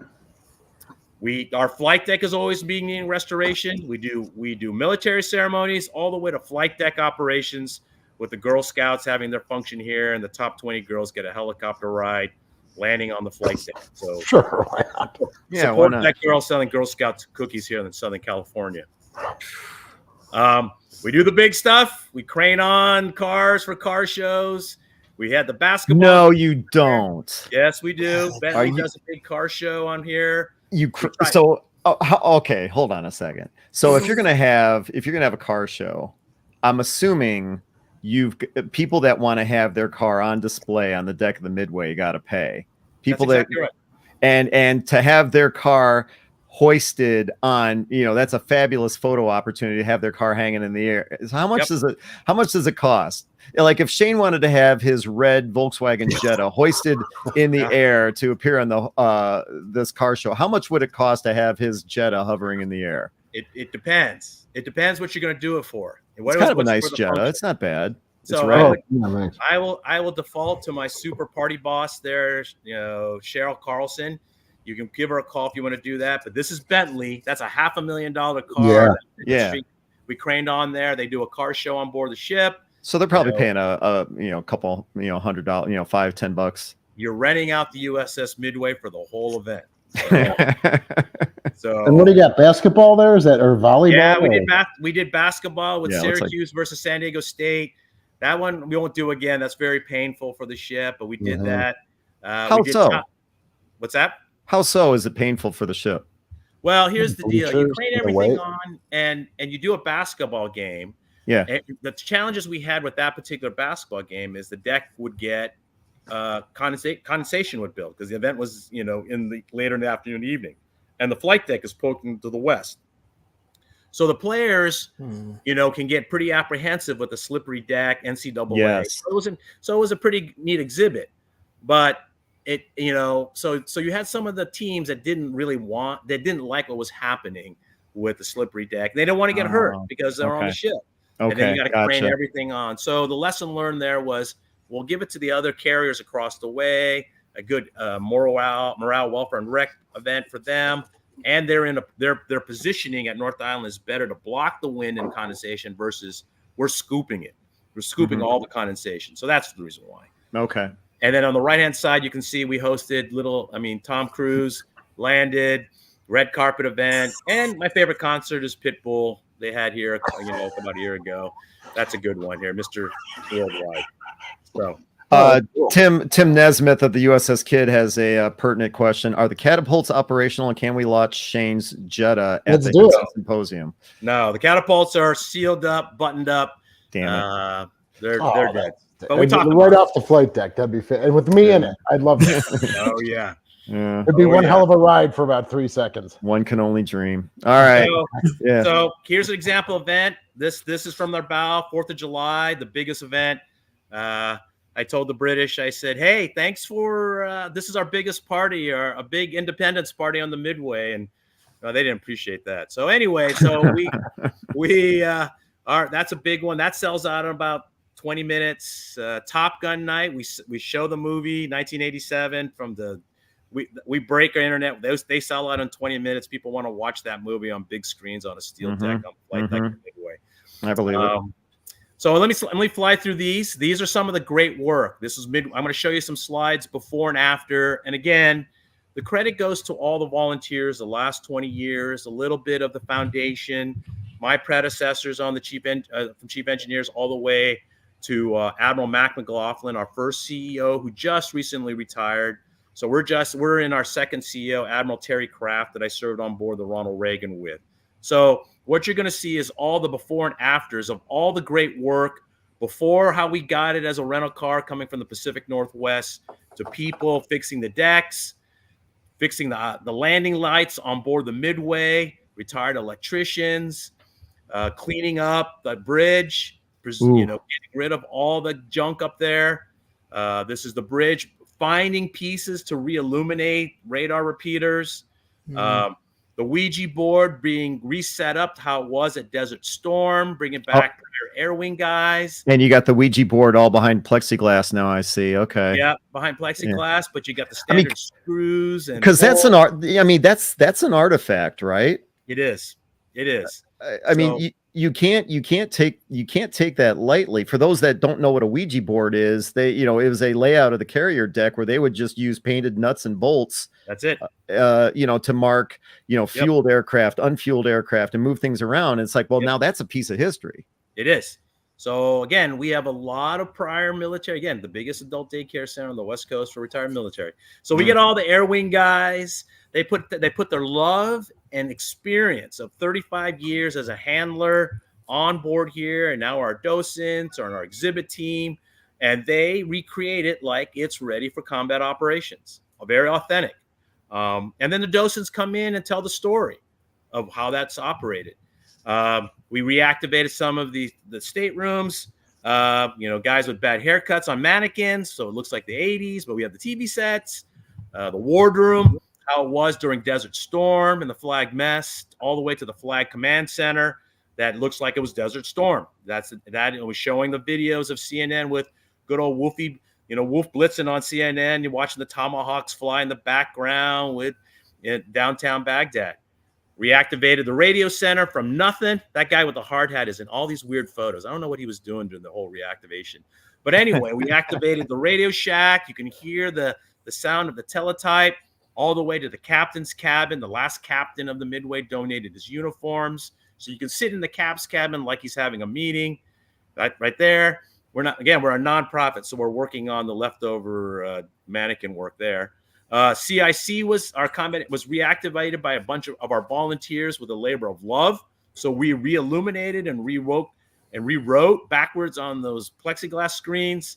Our flight deck is always being in restoration. We do military ceremonies all the way to flight deck operations, with the Girl Scouts having their function here, and the top 20 girls get a helicopter ride landing on the flight deck. So sure, why not? Yeah, why not? That girl selling Girl Scouts cookies here in Southern California. We do the big stuff. We crane on cars for car shows. We had the basketball. No, you don't. Yes, we do. Bentley does a big car show on here. Okay, hold on a second. So if you're gonna have a car show, I'm assuming people that want to have their car on display on the deck of the Midway got to pay. People That's exactly right. And to have their car hoisted on, that's a fabulous photo opportunity to have their car hanging in the air. So how much does it cost? Like if Shane wanted to have his red Volkswagen Jetta hoisted in the air to appear on this car show, how much would it cost to have his Jetta hovering in the air? It depends. It depends what you're going to do it for. It's kind of a nice Jetta. It's not bad. So it's I will default to my super party boss there, Cheryl Carlson. You can give her a call if you want to do that. But this is Bentley. That's a $500,000 car. Yeah. We craned on there. They do a car show on board the ship. So they're probably paying a couple, $100, $5-10. You're renting out the USS Midway for the whole event. So and what do you got? Basketball there? Is that or volleyball? Yeah, we did basketball with Syracuse versus San Diego State. That one we won't do again. That's very painful for the ship, but we did that. How so? What's that? How so is it painful for the ship? Well, here's the deal. You crane everything on and you do a basketball game. Yeah. And the challenges we had with that particular basketball game is the deck would get condensation would build because the event was, later in the afternoon, evening, and the flight deck is poking to the west. So the players, can get pretty apprehensive with the slippery deck, NCAA. Yes. So it was a pretty neat exhibit, but so you had some of the teams that didn't like what was happening with the slippery deck. They didn't want to get hurt because they're on the ship. Okay, and then you got to crane everything on. So the lesson learned there was, we'll give it to the other carriers across the way, a good morale, welfare, and rec event for them. And their positioning at North Island is better to block the wind and condensation versus we're scooping it. We're scooping all the condensation. So that's the reason why. Okay. And then on the right-hand side, you can see we hosted Tom Cruise landed, red carpet event. And my favorite concert is Pitbull. They had here, about a year ago. That's a good one here, Mr. Worldwide. So, Tim Nesmith of the USS Kid has a pertinent question. Are the catapults operational, and can we launch Shane's Jetta at the symposium? No, the catapults are sealed up, buttoned up. Damn it. They're dead. But we talk right off the flight deck. That'd be fair. And with me in it, I'd love that. Oh, yeah. Yeah. It'd be one hell of a ride for about 3 seconds. One can only dream. All right. So here's an example event. This is from their bow, 4th of July, the biggest event. I told the British, I said, hey, thanks for this is our biggest party, or a big independence party on the Midway. And they didn't appreciate that. So anyway, so we that's a big one. That sells out in about 20 minutes. Top Gun night, we show the movie 1987 from the we break our internet. They sell out in 20 minutes. People want to watch that movie on big screens on a steel deck on flight deck Midway. I believe it. So let me fly through these. These are some of the great work. This is I'm going to show you some slides before and after. And again, the credit goes to all the volunteers the last 20 years, a little bit of the foundation, my predecessors on the from chief engineers all the way to Admiral Mac McLaughlin, our first CEO, who just recently retired. So we're in our second CEO, Admiral Terry Kraft, that I served on board the Ronald Reagan with. So what you're going to see is all the before and afters of all the great work before, how we got it as a rental car coming from the Pacific Northwest, to people fixing the decks, fixing the landing lights on board the Midway, retired electricians, cleaning up the bridge, getting rid of all the junk up there. This is the bridge, finding pieces to re-illuminate radar repeaters. The Ouija board being reset up to how it was at Desert Storm, bringing back air wing guys. And you got the Ouija board all behind plexiglass now, I see. Okay. Yeah, behind plexiglass, but you got the standard screws. And because that's an art. I mean, that's an artifact, right? It is. It is. I mean, you can't take that lightly. For those that don't know what a Ouija board is, it was a layout of the carrier deck where they would just use painted nuts and bolts. That's it. To mark, fueled aircraft, unfueled aircraft, and move things around. And it's like, well, now that's a piece of history. It is. So again, we have a lot of prior military. Again, the biggest adult daycare center on the West Coast for retired military. So we get all the air wing guys. They put their love and experience of 35 years as a handler on board here, and now our docents or our exhibit team, and they recreate it like it's ready for combat operations. Very authentic. And then the docents come in and tell the story of how that's operated. We reactivated some of the staterooms, guys with bad haircuts on mannequins, so it looks like the 80s, but we have the TV sets, the wardroom, how it was during Desert Storm and the flag mess, all the way to the flag command center. That looks like it was Desert Storm. It was showing the videos of CNN with good old Wolfie, Wolf blitzing on CNN. You're watching the Tomahawks fly in the background in downtown Baghdad. Reactivated the radio center from nothing. That guy with the hard hat is in all these weird photos. I don't know what he was doing during the whole reactivation. But anyway, we activated the radio shack. You can hear the sound of the teletype all the way to the captain's cabin. The last captain of the Midway donated his uniforms. So you can sit in the cap's cabin like he's having a meeting. Right there. We're a nonprofit, so we're working on the leftover mannequin work there. CIC was reactivated by a bunch of our volunteers with a labor of love. So we re-illuminated and rewrote backwards on those plexiglass screens,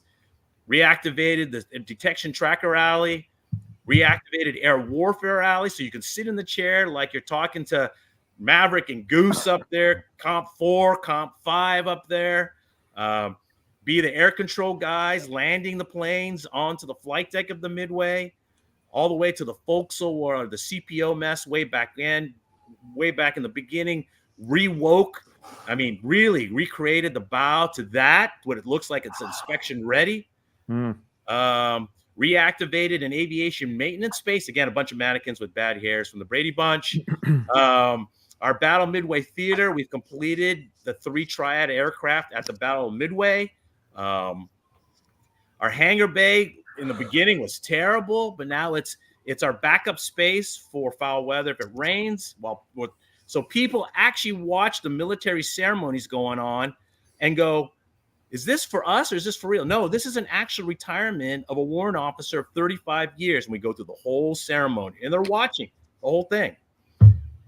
reactivated the detection tracker alley, reactivated air warfare alley. So you can sit in the chair like you're talking to Maverick and Goose up there, Comp 4, Comp 5 up there. Be the air control guys landing the planes onto the flight deck of the Midway, all the way to the forecastle or the CPO mess way back in the beginning. Really recreated the bow to that, what it looks like it's inspection ready. Reactivated an aviation maintenance space. Again, a bunch of mannequins with bad hairs from the Brady Bunch. Our Battle Midway Theater, we've completed the 3 triad aircraft at the Battle of Midway. Our hangar bay in the beginning was terrible, but now it's our backup space for foul weather if it rains. So people actually watch the military ceremonies going on and go, is this for us or is this for real? No, this is an actual retirement of a warrant officer of 35 years. And we go through the whole ceremony and they're watching the whole thing.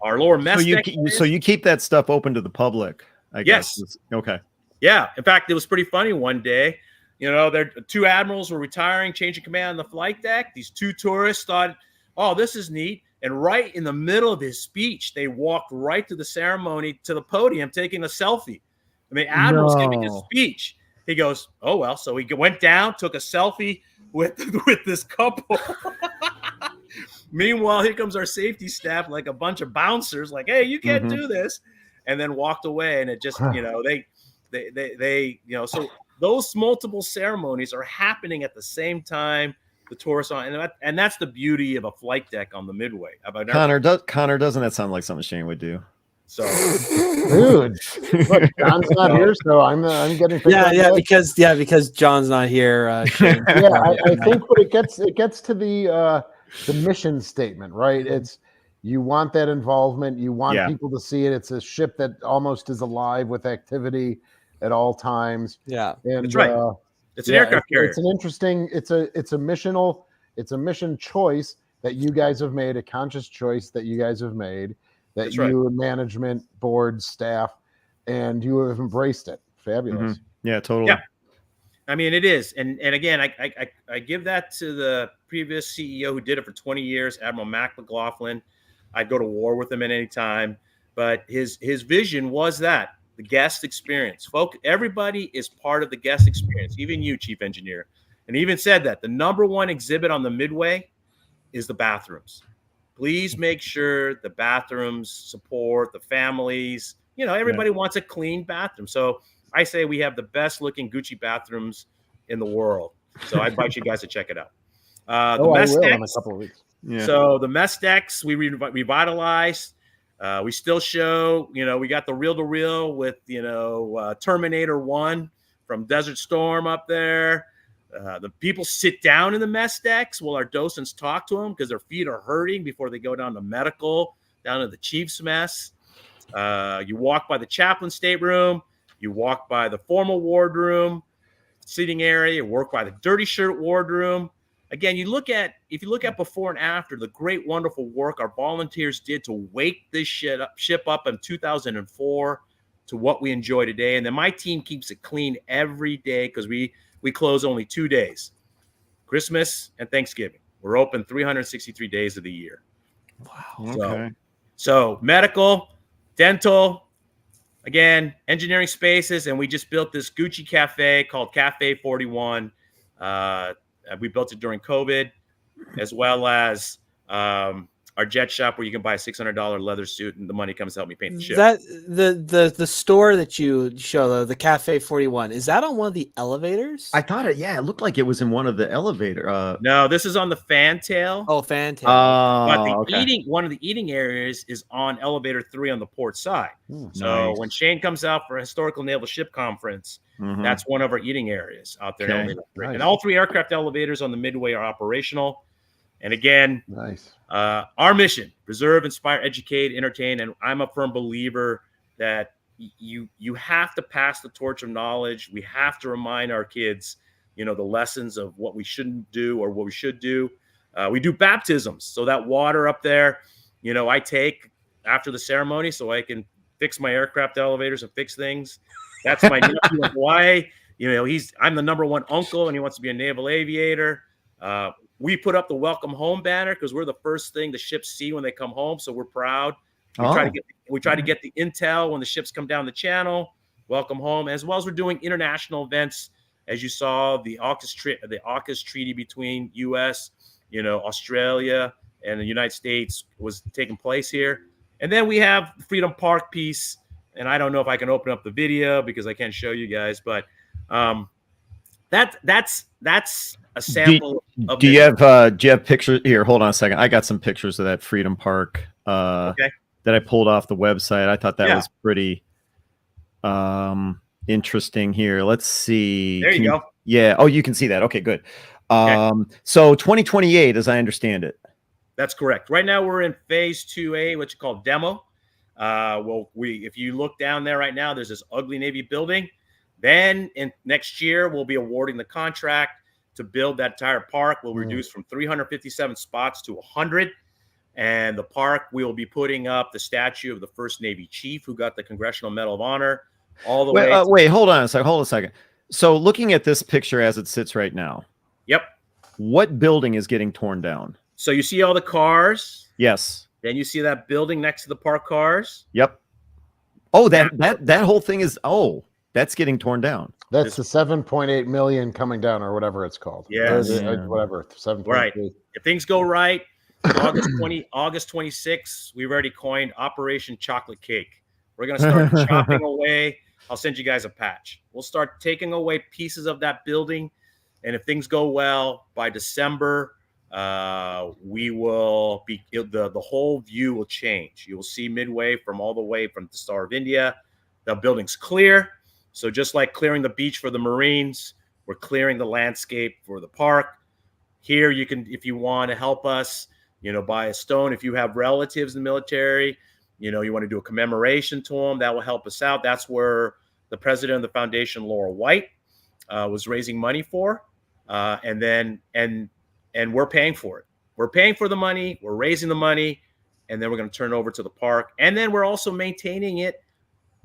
Our lower mess deck. So you keep that stuff open to the public, I guess. Yes. Okay. Yeah. In fact, it was pretty funny one day. There 2 admirals were retiring, changing command on the flight deck. These 2 tourists thought oh, this is neat. And right in the middle of his speech, they walked right to the ceremony, to the podium, taking a selfie. I mean, Admiral's giving his speech. He goes, oh, well. So he went down, took a selfie with this couple. Meanwhile, here comes our safety staff, like a bunch of bouncers, like, hey, you can't do this. And then walked away. And it just, they so those multiple ceremonies are happening at the same time. The tourists on, and that's the beauty of a flight deck on the Midway. Connor, doesn't that sound like something Shane would do? So, dude, look, John's not here, so I'm getting because John's not here. I think what it gets to the mission statement, right? It's you want that involvement, you want people to see it. It's a ship that almost is alive with activity at all times. Yeah, and that's right. It's an aircraft carrier. It's an interesting. It's a mission choice that you guys have made, a conscious choice that you guys have made. That and management, board, staff, and you have embraced it. Fabulous. Yeah, totally. Yeah. I mean, it is. And again, I give that to the previous CEO who did it for 20 years, Admiral Mac McLaughlin. I'd go to war with him at any time. But his vision was that the guest experience. Folks, everybody is part of the guest experience, even you, Chief Engineer. And he even said that the number one exhibit on the Midway is the bathrooms. Please make sure the bathrooms support the families. Everybody wants a clean bathroom. So I say we have the best looking Gucci bathrooms in the world. So I invite you guys to check it out. The mess decks, in a couple of weeks. Yeah. So the mess decks we revitalized. We still show, we got the reel-to-reel with, Terminator 1 from Desert Storm up there. The people sit down in the mess decks while our docents talk to them because their feet are hurting before they go down to medical, down to the chief's mess. You walk by the chaplain stateroom. You walk by the formal wardroom, seating area. You walk by the dirty shirt wardroom. Again, if you look at before and after, the great, wonderful work our volunteers did to wake this ship up in 2004 to what we enjoy today. And then my team keeps it clean every day because we close only 2 days, Christmas and Thanksgiving. We're open 363 days of the year. Wow. Okay. So medical, dental, again, engineering spaces. And we just built this Gucci cafe called Cafe 41. We built it during COVID, as well as our jet shop where you can buy a $600 leather suit and the money comes to help me paint the ship. That the store that you show, the Cafe 41, is that on one of the elevators? I thought it looked like it was in one of the elevator. No, this is on the fantail. Oh, fantail. But one of the eating areas is on elevator 3 on the port side. So when Shane comes out for a historical naval ship conference, that's one of our eating areas out there in elevator 3. Nice. And all 3 aircraft elevators on the Midway are operational. And again, our mission: preserve, inspire, educate, entertain. And I'm a firm believer that you have to pass the torch of knowledge. We have to remind our kids, the lessons of what we shouldn't do or what we should do. We do baptisms, so that water up there, I take after the ceremony so I can fix my aircraft elevators and fix things. That's my nephew in Hawaii. I'm the number one uncle, and he wants to be a naval aviator. We put up the welcome home banner because we're the first thing the ships see when they come home. So we're proud. We try to get the intel when the ships come down the channel. Welcome home, as well as we're doing international events. As you saw, the AUKUS treaty between U.S., Australia, and the United States was taking place here. And then we have the Freedom Park piece. And I don't know if I can open up the video because I can't show you guys, but that's a sample. Do you have pictures here? Hold on a second. I got some pictures of that Freedom Park that I pulled off the website. I thought that was pretty interesting here. Let's see. There you go. Yeah. Oh, you can see that. Okay, good. So 2028, as I understand it. That's correct. Right now we're in phase 2A, what you call demo. If you look down there right now, there's this ugly Navy building. Then next year, we'll be awarding the contract to build that entire park. We'll reduce from 357 spots to 100. And the park, we will be putting up the statue of the first Navy chief who got the Congressional Medal of Honor all the way. Wait, hold on a second. So looking at this picture as it sits right now. Yep. What building is getting torn down? So you see all the cars. Yes. Then you see that building next to the parked cars. Yep. Oh, that whole thing is that's getting torn down. That's the 7.8 million coming down, or whatever it's called. Yes. Whatever. 7.3. Right. If things go right, August 26th, we've already coined Operation Chocolate Cake. We're gonna start chopping away. I'll send you guys a patch. We'll start taking away pieces of that building, and if things go well, by December, we will be the whole view will change. You will see Midway from all the way from the Star of India. The building's clear. So just like clearing the beach for the Marines, we're clearing the landscape for the park. Here you can, if you want to help us, buy a stone. If you have relatives in the military, you want to do a commemoration to them, that will help us out. That's where the president of the foundation, Laura White, was raising money for. And we're paying for it. We're paying for the money. We're raising the money. And then we're going to turn it over to the park. And then we're also maintaining it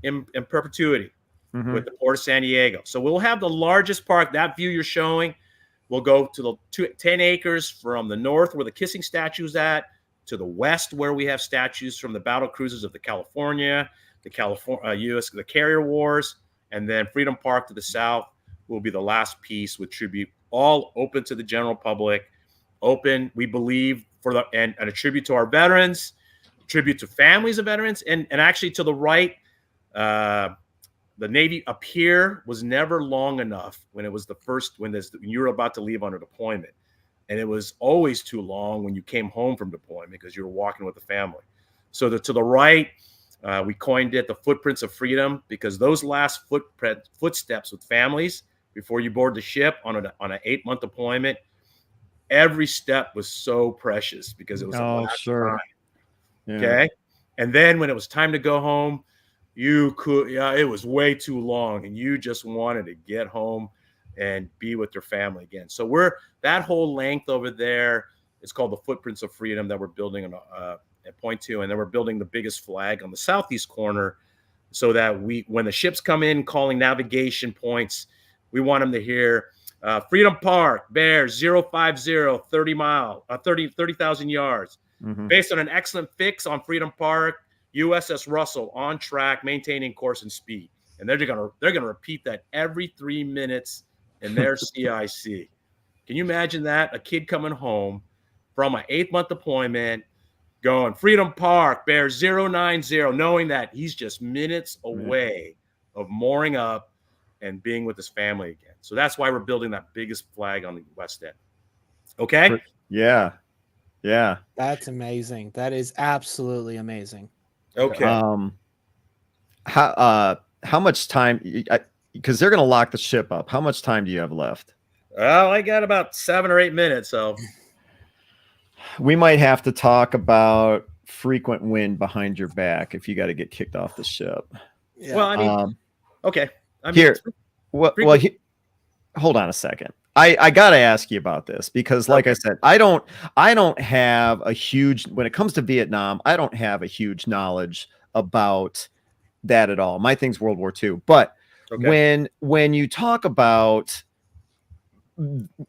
in perpetuity with the Port of San Diego. So we'll have the largest park. That view you're showing will go to the 10 acres from the north where the kissing statue is at, to the west where we have statues from the battle cruisers of the California, the carrier wars, and then Freedom Park to the south will be the last piece with tribute, all open to the general public. Open, we believe, and a tribute to our veterans, tribute to families of veterans, and actually to the right, the Navy up here was never long enough when it was when you were about to leave on a deployment. And it was always too long when you came home from deployment because you were walking with the family. So to the right, we coined it the footprints of freedom, because those last footsteps with families before you board the ship on an 8-month deployment, every step was so precious because it was the last time. Yeah. Okay. And then when it was time to go home, it was way too long and you just wanted to get home and be with your family again. So that whole length over there is called the Footprints of Freedom that we're building at Point 2. And then we're building the biggest flag on the southeast corner so that when the ships come in calling navigation points, we want them to hear Freedom Park, Bears 050, 30,000 yards. Based on an excellent fix on Freedom Park, USS Russell on track, maintaining course and speed. And they're gonna repeat that every 3 minutes in their CIC. Can you imagine that? A kid coming home from an 8-month deployment, going Freedom Park, Bears 090, knowing that he's just minutes away of mooring up and being with his family again. So that's why we're building that biggest flag on the west end. Okay? Yeah. Yeah. That's amazing. That is absolutely amazing. Okay. How much time, because they're going to lock the ship up. How much time do you have left? Well, I got about 7 or 8 minutes. So we might have to talk about frequent wind behind your back if you got to get kicked off the ship. Yeah. Well, I mean, okay. Hold on a second. I got to ask you about this because, like I said, I don't have a huge, when it comes to Vietnam, I don't have a huge knowledge about that at all. My thing's World War II. But when you talk about,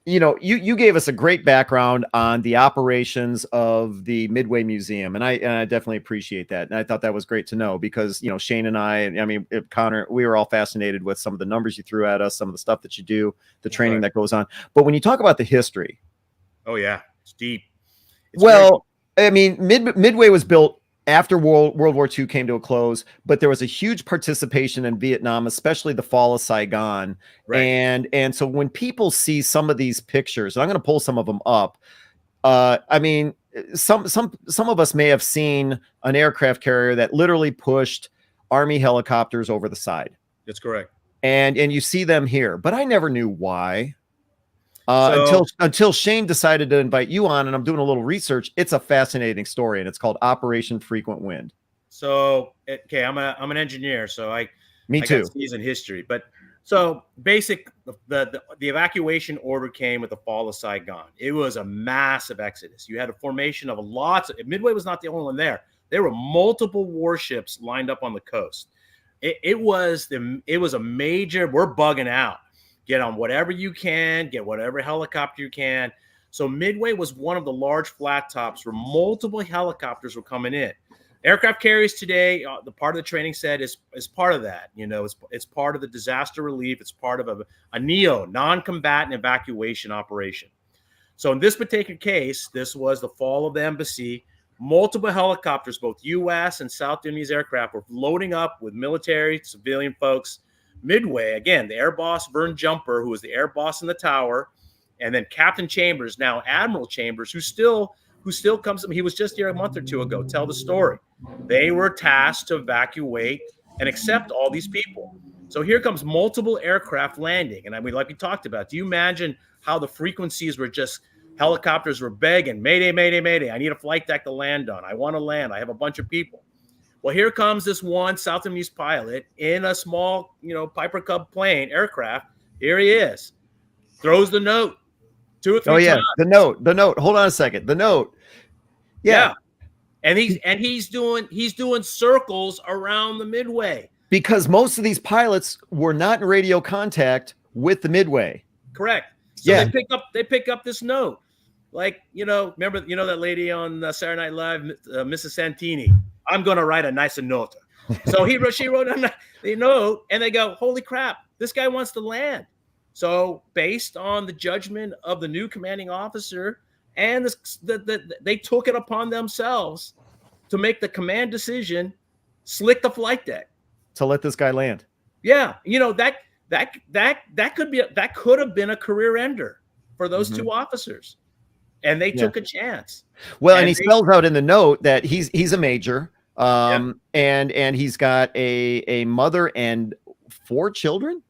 you gave us a great background on the operations of the Midway Museum, and I definitely appreciate that. And I thought that was great to know because, Shane and I mean, Connor, we were all fascinated with some of the numbers you threw at us, some of the stuff that you do, the training that goes on. But when you talk about the history, it's deep. I mean, Midway was built after World War II came to a close, but there was a huge participation in Vietnam, especially the fall of Saigon. Right. And so when people see some of these pictures, and I'm going to pull some of them up. I mean, some of us may have seen an aircraft carrier that literally pushed Army helicopters over the side. That's correct. And you see them here, but I never knew why. Until Shane decided to invite you on, and I'm doing a little research. It's a fascinating story, and it's called Operation Frequent Wind. So, okay, I'm an engineer, so I too. got C's in history. But so the evacuation order came with the fall of Saigon. It was a massive exodus. You had a formation of Midway was not the only one there. There were multiple warships lined up on the coast. It was a major. We're bugging out. Get on whatever you can, get whatever helicopter you can. So Midway was one of the large flat tops where multiple helicopters were coming in. Aircraft carriers today, the part of the training set is part of that. It's part of the disaster relief. It's part of a NEO, non-combatant evacuation operation. So in this particular case, this was the fall of the embassy. Multiple helicopters, both U.S. and South Vietnamese aircraft, were loading up with military, civilian folks. Midway, again, the air boss, Vern Jumper, who was the air boss in the tower, and then Captain Chambers, now Admiral Chambers, who still comes. He was just here a month or two ago. Tell the story. They were tasked to evacuate and accept all these people. So here comes multiple aircraft landing, and I mean, like we talked about. Do you imagine how the frequencies were just? Helicopters were begging, Mayday, Mayday, Mayday. I need a flight deck to land on. I want to land. I have a bunch of people. Well, here comes this one South Vietnamese pilot in a small, Piper Cub plane aircraft. Here he is. Throws the note 2 or 3 times. The note. Hold on a second. The note. Yeah. And he's doing circles around the Midway. Because most of these pilots were not in radio contact with the Midway. Correct. So they pick up this note. Like, remember, that lady on Saturday Night Live, Mrs. Santini. I'm going to write a nice note. So she wrote a note, and they go, holy crap, this guy wants to land. So based on the judgment of the new commanding officer, and they took it upon themselves to make the command decision, slick the flight deck. To let this guy land. Yeah. That could have been a career ender for those 2 officers. And they took a chance. Well, and he spells out in the note that he's a major, and he's got a mother and 4 children.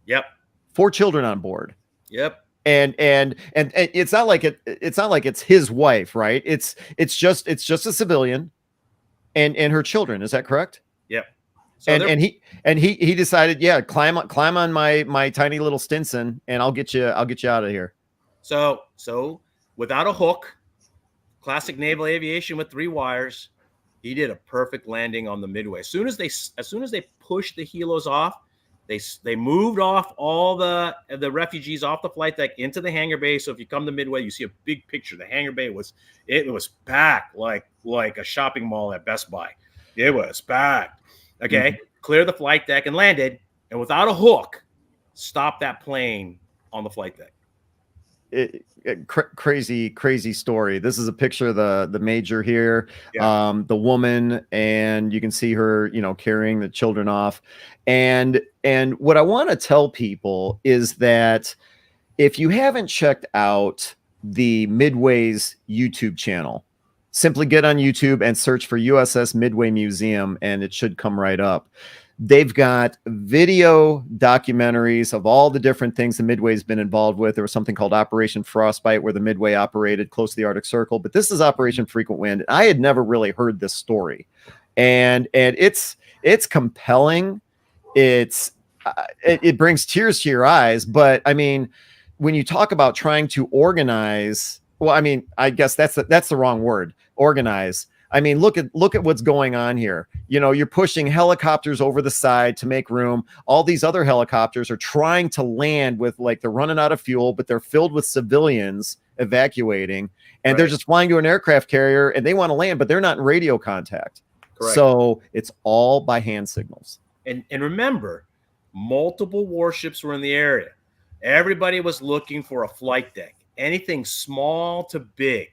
Yep. 4 children on board. Yep. And it's not like it's his wife, right? It's just a civilian and her children. Is that correct? Yep. So he decided, climb on my tiny little Stinson, and I'll get you out of here. So without a hook, classic naval aviation with 3 wires, he did a perfect landing on the Midway. As soon as they pushed the helos off, they moved off all the refugees off the flight deck into the hangar bay. So if you come to Midway, you see a big picture. The hangar bay was packed like a shopping mall at Best Buy. It was packed. Okay, clear the flight deck and landed, and without a hook, stop that plane on the flight deck. Crazy story. This is a picture of the major here, the woman, and you can see her, carrying the children off. And what I want to tell people is that if you haven't checked out the Midway's YouTube channel, simply get on YouTube and search for USS Midway Museum, and it should come right up. They've got video documentaries of all the different things the Midway's been involved with. There was something called Operation Frostbite, where the Midway operated close to the Arctic Circle, but this is Operation Frequent Wind. I had never really heard this story, and it's compelling. It brings tears to your eyes. But I mean, when you talk about trying to organize, well, I mean, I guess that's the wrong word. Organize. I mean, look at what's going on here. You're pushing helicopters over the side to make room. All these other helicopters are trying to land with, they're running out of fuel, but they're filled with civilians evacuating, and they're just flying to an aircraft carrier, and they want to land, but they're not in radio contact. Correct. So it's all by hand signals. And remember, multiple warships were in the area. Everybody was looking for a flight deck, anything small to big.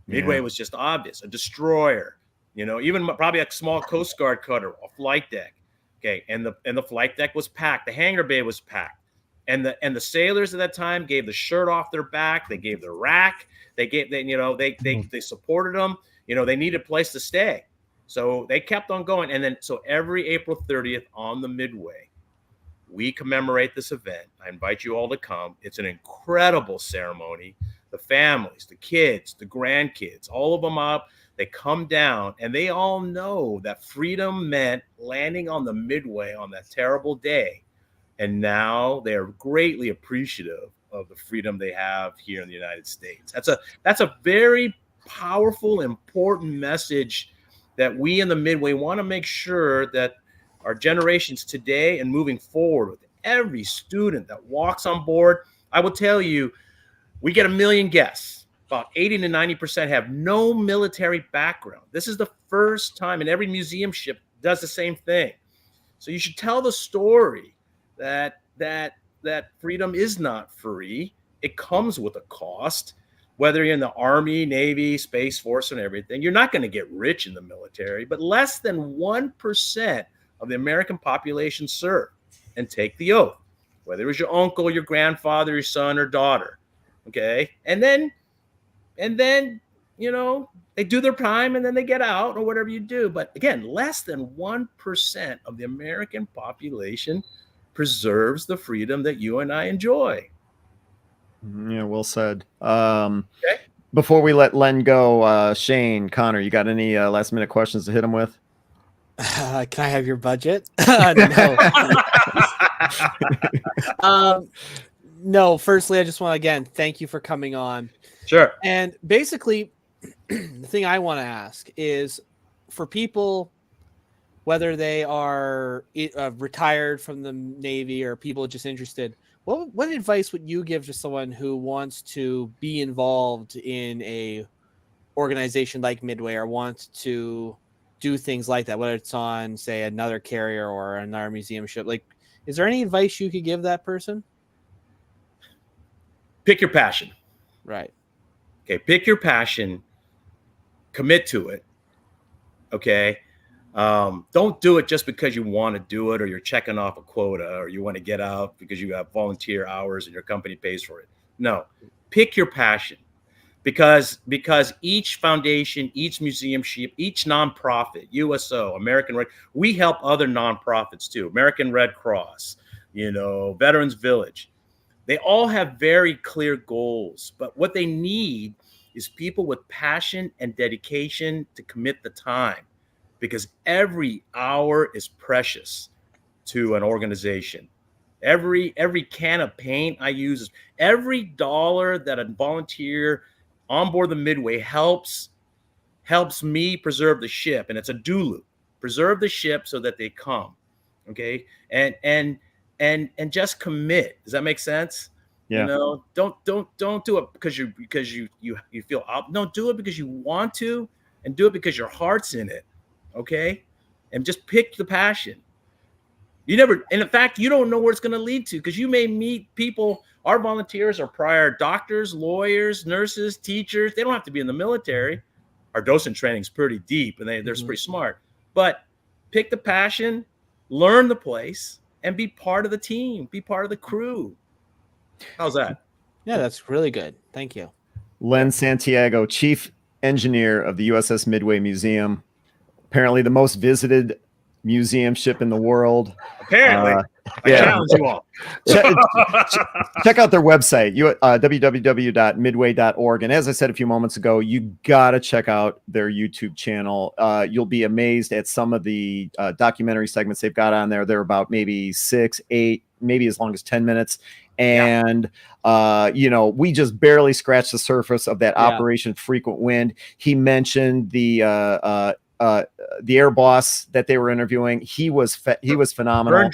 Midway was just obvious. A destroyer, even probably a small Coast Guard cutter, a flight deck. Okay, and the flight deck was packed. The hangar bay was packed, and the sailors at that time gave the shirt off their back. They gave their rack. They supported them. They needed a place to stay, so they kept on going. And then so every April 30th on the Midway, we commemorate this event. I invite you all to come. It's an incredible ceremony. The families, the kids, the grandkids, all of them up, they come down, and they all know that freedom meant landing on the Midway on that terrible day. And now they are greatly appreciative of the freedom they have here in the United States. That's a very powerful, important message that we in the Midway want to make sure that our generations today and moving forward, with every student that walks on board, I will tell you, we get 1 million guests. about 80 to 90% have no military background. This is the first time, and every museum ship does the same thing. So you should tell the story that freedom is not free. It comes with a cost. Whether you're in the Army, Navy, Space Force, and everything, you're not going to get rich in the military, but less than 1% of the American population serve and take the oath, whether it was your uncle, your grandfather, your son, or daughter. Okay. And then, they do their time and then they get out or whatever you do. But again, less than 1% of the American population preserves the freedom that you and I enjoy. Yeah, well said. Before we let Len go, Shane, Connor, you got any last minute questions to hit him with? Can I have your budget? No. No, firstly, I just want to, again, thank you for coming on. Sure. And basically, the thing I want to ask is for people, whether they are retired from the Navy or people just interested, what advice would you give to someone who wants to be involved in a organization like Midway or wants to do things like that, whether it's on, say, another carrier or another museum ship? Like, is there any advice you could give that person? Pick your passion. Right. Okay. Pick your passion. Commit to it. Okay. Don't do it just because you want to do it or you're checking off a quota or you want to get out because you have volunteer hours and your company pays for it. No, pick your passion because each foundation, each museum ship, each nonprofit, USO, American Red, we help other nonprofits too. American Red Cross, Veterans Village. They all have very clear goals, but what they need is people with passion and dedication to commit the time. Because every hour is precious to an organization. Every can of paint I use, every dollar that a volunteer on board the Midway helps me preserve the ship, and it's a do loop. Preserve the ship so that they come, okay? And just commit. Does that make sense? Yeah. Don't do it because you feel up. No, do it because you want to, and do it because your heart's in it. Okay. And just pick the passion. And in fact, you don't know where it's going to lead to because you may meet people. Our volunteers are prior doctors, lawyers, nurses, teachers. They don't have to be in the military. Our docent training is pretty deep and they're pretty smart. But pick the passion, learn the place, and be part of the team, be part of the crew. How's that? Yeah, that's really good. Thank you. Len Santiago, Chief Engineer of the USS Midway Museum. Apparently the most visited museum ship in the world. Apparently. I challenge you all. Check out their website, www.midway.org. And as I said a few moments ago, you got to check out their YouTube channel. You'll be amazed at some of the documentary segments they've got on there. They're about maybe 6, 8, maybe as long as 10 minutes. And, we just barely scratched the surface of that Operation Frequent Wind. He mentioned the air boss that they were interviewing. He was phenomenal.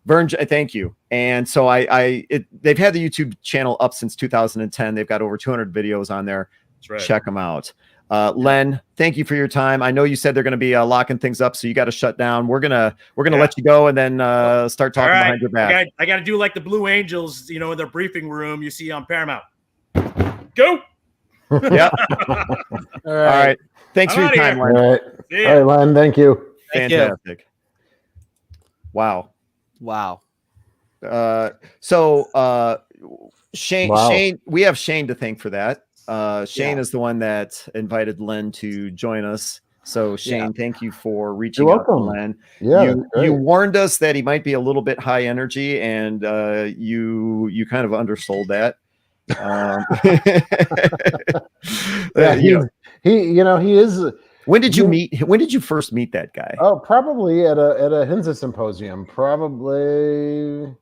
Vern, thank you. And so they've had the YouTube channel up since 2010. They've got over 200 videos on there. That's right. Check them out. Len, thank you for your time. I know you said they're going to be locking things up, so you got to shut down. We're gonna let you go and then start talking behind your back. I got to do like the Blue Angels, in their briefing room you see on Paramount. Go. Yeah. All right. Thanks for your time, Len. All right, Len. Thank you. Fantastic. Wow. Shane, we have Shane to thank for that. Shane is the one that invited Len to join us. So Shane, thank you for reaching out to Len. Yeah, you warned us that he might be a little bit high energy, and you kind of undersold that. He is. When did you first meet that guy? Oh, probably at a HINSA symposium. Probably,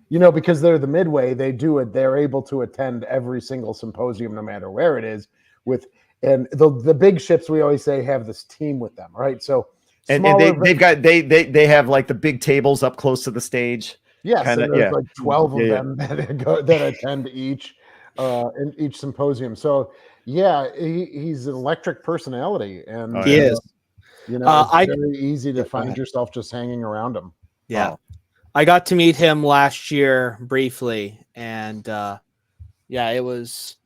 because they're the Midway, they do it. They're able to attend every single symposium, no matter where it is. And the big ships, we always say, have this team with them, right? So, and they have like the big tables up close to the stage. Yes, and there's like 12 of them that attend each. in each symposium. So yeah, he's an electric personality, and Oh, He yeah. is. you know, it's I very easy to Yeah, go find ahead. yourself just hanging around him. Yeah. Oh. I got to meet him last year briefly, and yeah, it was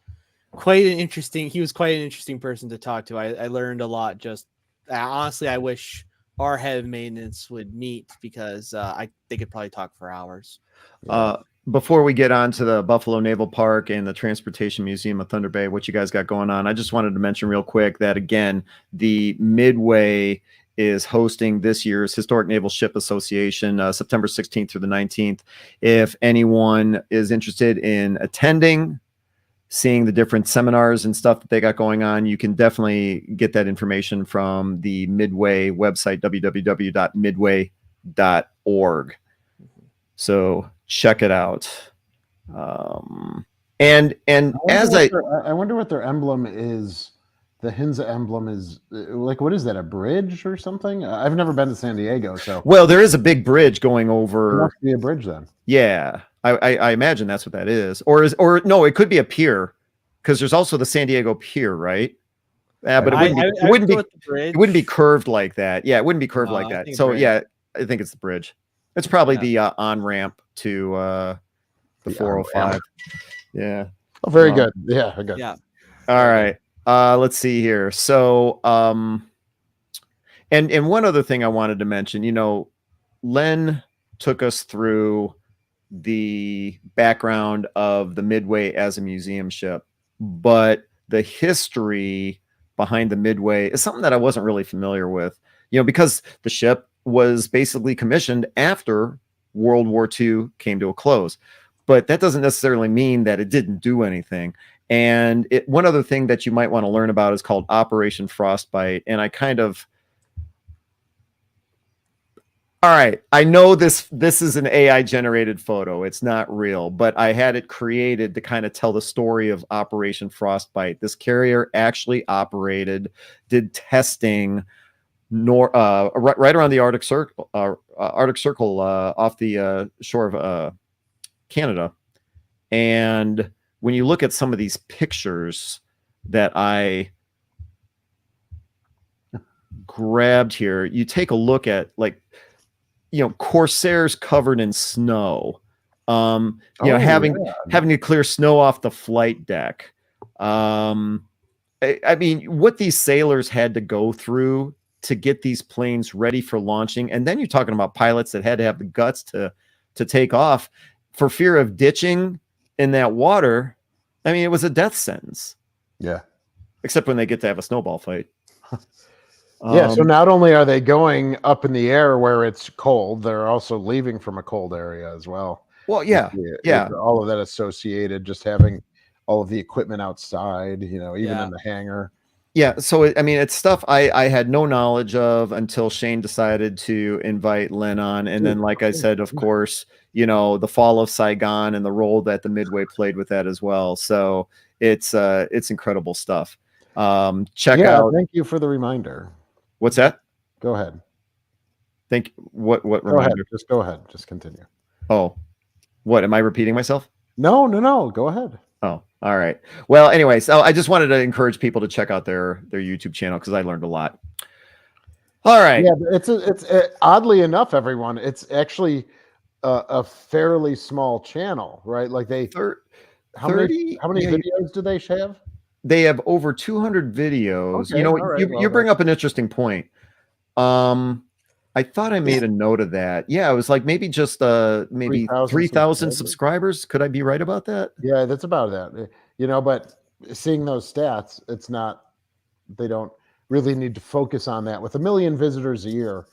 quite an interesting. He was quite an interesting person to talk to. I learned a lot. Just honestly, I wish our head of maintenance would meet because they could probably talk for hours. Before we get on to the Buffalo Naval Park and the Transportation Museum of Thunder Bay, what you guys got going on, I just wanted to mention real quick that, again, the Midway is hosting this year's Historic Naval Ship Association, September 16th through the 19th. If anyone is interested in attending, seeing the different seminars and stuff that they got going on, you can definitely get that information from the Midway website, www.midway.org. So check it out. And I wonder what their emblem is. The Hinza emblem is like, what is that? A bridge or something? I've never been to San Diego, so well, there is a big bridge going it over. must be a bridge then. Yeah, I imagine that's what that is, or no, it could be a pier, because there's also the San Diego Pier, right? Yeah, but it wouldn't be curved like that. Yeah, it wouldn't be curved like that. So yeah, I think it's the bridge. It's probably the on ramp to the 405. Yeah. Oh, very good. Yeah, good. Yeah. All right. Let's see here. So, and one other thing I wanted to mention, you know, Len took us through the background of the Midway as a museum ship, but the history behind the Midway is something that I wasn't really familiar with, you know, because the ship was basically commissioned after World War II came to a close, but that doesn't necessarily mean that it didn't do anything. And one other thing that you might want to learn about is called Operation Frostbite. And I kind of, all right, I know this is an AI generated photo. It's not real, but I had it created to kind of tell the story of Operation Frostbite. This carrier actually did testing right around the Arctic Circle, off the shore of Canada. And when you look at some of these pictures that I grabbed here, you take a look at, like, you know, Corsairs covered in snow, having to clear snow off the flight deck. I mean, what these sailors had to go through to get these planes ready for launching. And then you're talking about pilots that had to have the guts to take off for fear of ditching in that water. I mean, it was a death sentence. Yeah. Except when they get to have a snowball fight. Yeah, so not only are they going up in the air where it's cold, they're also leaving from a cold area as well. Well, yeah. All of that associated, just having all of the equipment outside, you know, even in the hangar. Yeah, so I mean, it's stuff I had no knowledge of until Shane decided to invite Len on. And then, like I said, of course, you know, the fall of Saigon and the role that the Midway played with that as well. So it's incredible stuff. Check out. Thank you for the reminder. What's that? Go ahead. What go reminder? Ahead. Just go ahead. Just continue. Oh, what, am I repeating myself? No. Go ahead. Oh, all right. Well, anyway, so I just wanted to encourage people to check out their YouTube channel, because I learned a lot. All right. Yeah, it's oddly enough, everyone, it's actually a fairly small channel, right? Like how many videos do they have? They have over 200 videos. Okay, you know, right, you bring up an interesting point. I thought I made a note of that. Yeah, it was like maybe just maybe 3,000 subscribers. Could I be right about that? Yeah, that's about that. You know, but seeing those stats, they don't really need to focus on that. With 1 million visitors a year,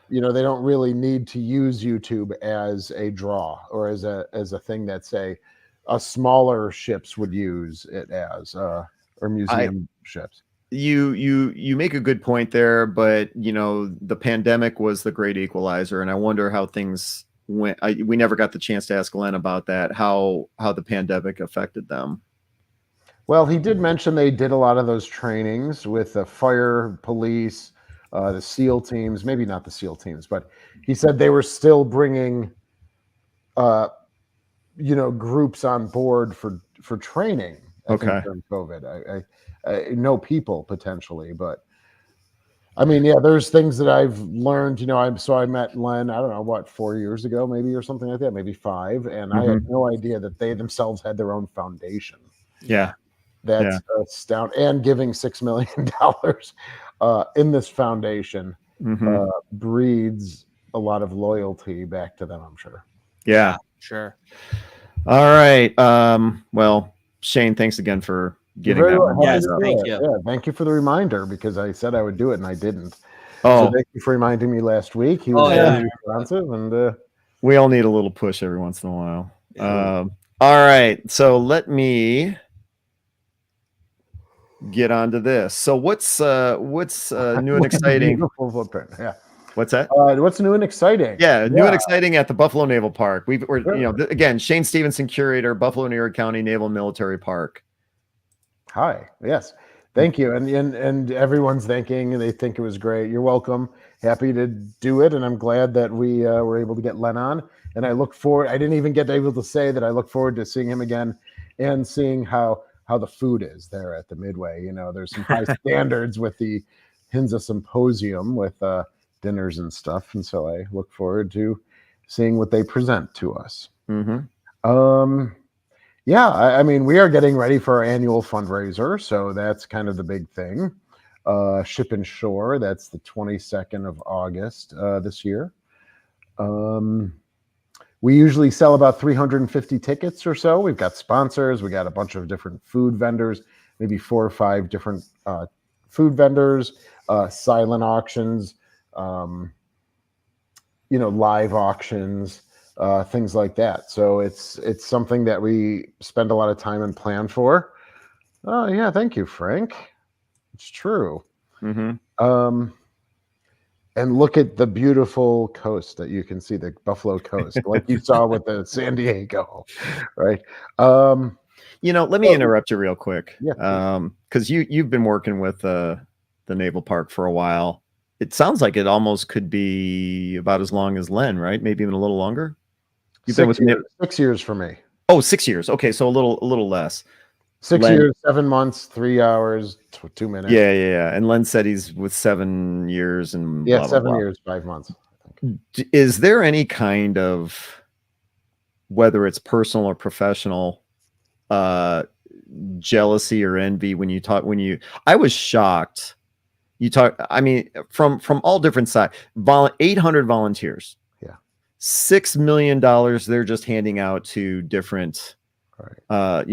you know, they don't really need to use YouTube as a draw or as a thing that, say, a smaller ships would use it as, or museum ships. You make a good point there, but you know, the pandemic was the great equalizer, and I wonder how things went. We never got the chance to ask Glenn about that, how the pandemic affected them. Well, he did mention they did a lot of those trainings with the fire, police, the SEAL teams, maybe not the SEAL teams, but he said they were still bringing, you know, groups on board for for training. I Okay. think during COVID, I know people potentially, but I mean, yeah, there's things that I've learned. I met Len. I don't know what 4 years ago, maybe, or something like that, maybe 5, and I had no idea that they themselves had their own foundation. Yeah. That's astounding. And giving $6 million in this foundation breeds a lot of loyalty back to them, I'm sure. Yeah. Sure. All right. Well, Shane, thanks again for getting that one. Yes, thank you. Yeah, thank you for the reminder, because I said I would do it and I didn't. Oh, So thank you for reminding me last week. He was very responsive, and we all need a little push every once in a while. All right. So let me get onto this. So what's new and exciting? Beautiful footprint. Yeah. What's that? What's new and exciting? Yeah, new and exciting at the Buffalo Naval Park. Again, Shane Stevenson, curator, Buffalo, New York County Naval Military Park. Hi. Yes. Thank you. And everyone's thanking, and they think it was great. You're welcome. Happy to do it, and I'm glad that we were able to get Len on. And I look forward. I didn't even get able to say that I look forward to seeing him again and seeing how the food is there at the Midway. There's some high standards with the Hinza Symposium with dinners and stuff, and so I look forward to seeing what they present to us. Yeah, I mean, we are getting ready for our annual fundraiser, so that's kind of the big thing. Ship and Shore, that's the 22nd of August this year. We usually sell about 350 tickets or so. We've got sponsors. We got a bunch of different food vendors, maybe 4 or 5 different food vendors, silent auctions, live auctions, things like that. So it's something that we spend a lot of time and plan for. Oh yeah, thank you, Frank. It's true. And look at the beautiful coast that you can see, the Buffalo coast, like you saw with the San Diego, right? Let me interrupt you real quick. Yeah. Because you've been working with the Naval Park for a while. It sounds like it almost could be about as long as Len, right? Maybe even a little longer. You've been with 6 years for me. Oh, 6 years. Okay, so a little less. 6 years, 7 months, 3 hours, 2 minutes. Yeah. And Len said he's with 7 years and blah, blah, 7 blah. years, 5 months. Is there any kind of, whether it's personal or professional, jealousy or envy I was shocked. From all different sides, 800 volunteers. Yeah. $6 million they're just handing out to different, and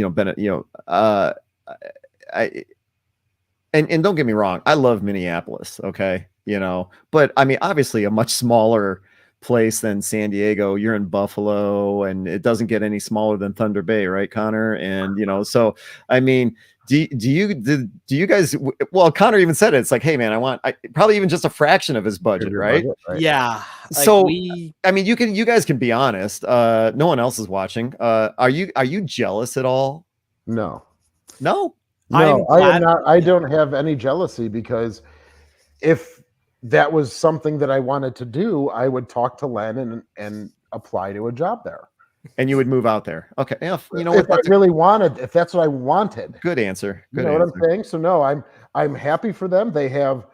don't get me wrong, I love Minneapolis, okay, but I mean, obviously a much smaller place than San Diego. You're in Buffalo, and it doesn't get any smaller than Thunder Bay, right, Connor? And so I mean, do you guys? Well, Connor even said it. It's like, hey man, I probably even just a fraction of his budget, right? Yeah. So I mean, you guys can be honest. No one else is watching. Are you jealous at all? No. I am not. I don't have any jealousy, because if that was something that I wanted to do, I would talk to Len and apply to a job there. And you would move out there. Okay. If that's what I wanted. Good answer. You know what I'm saying? So no, I'm happy for them. They have,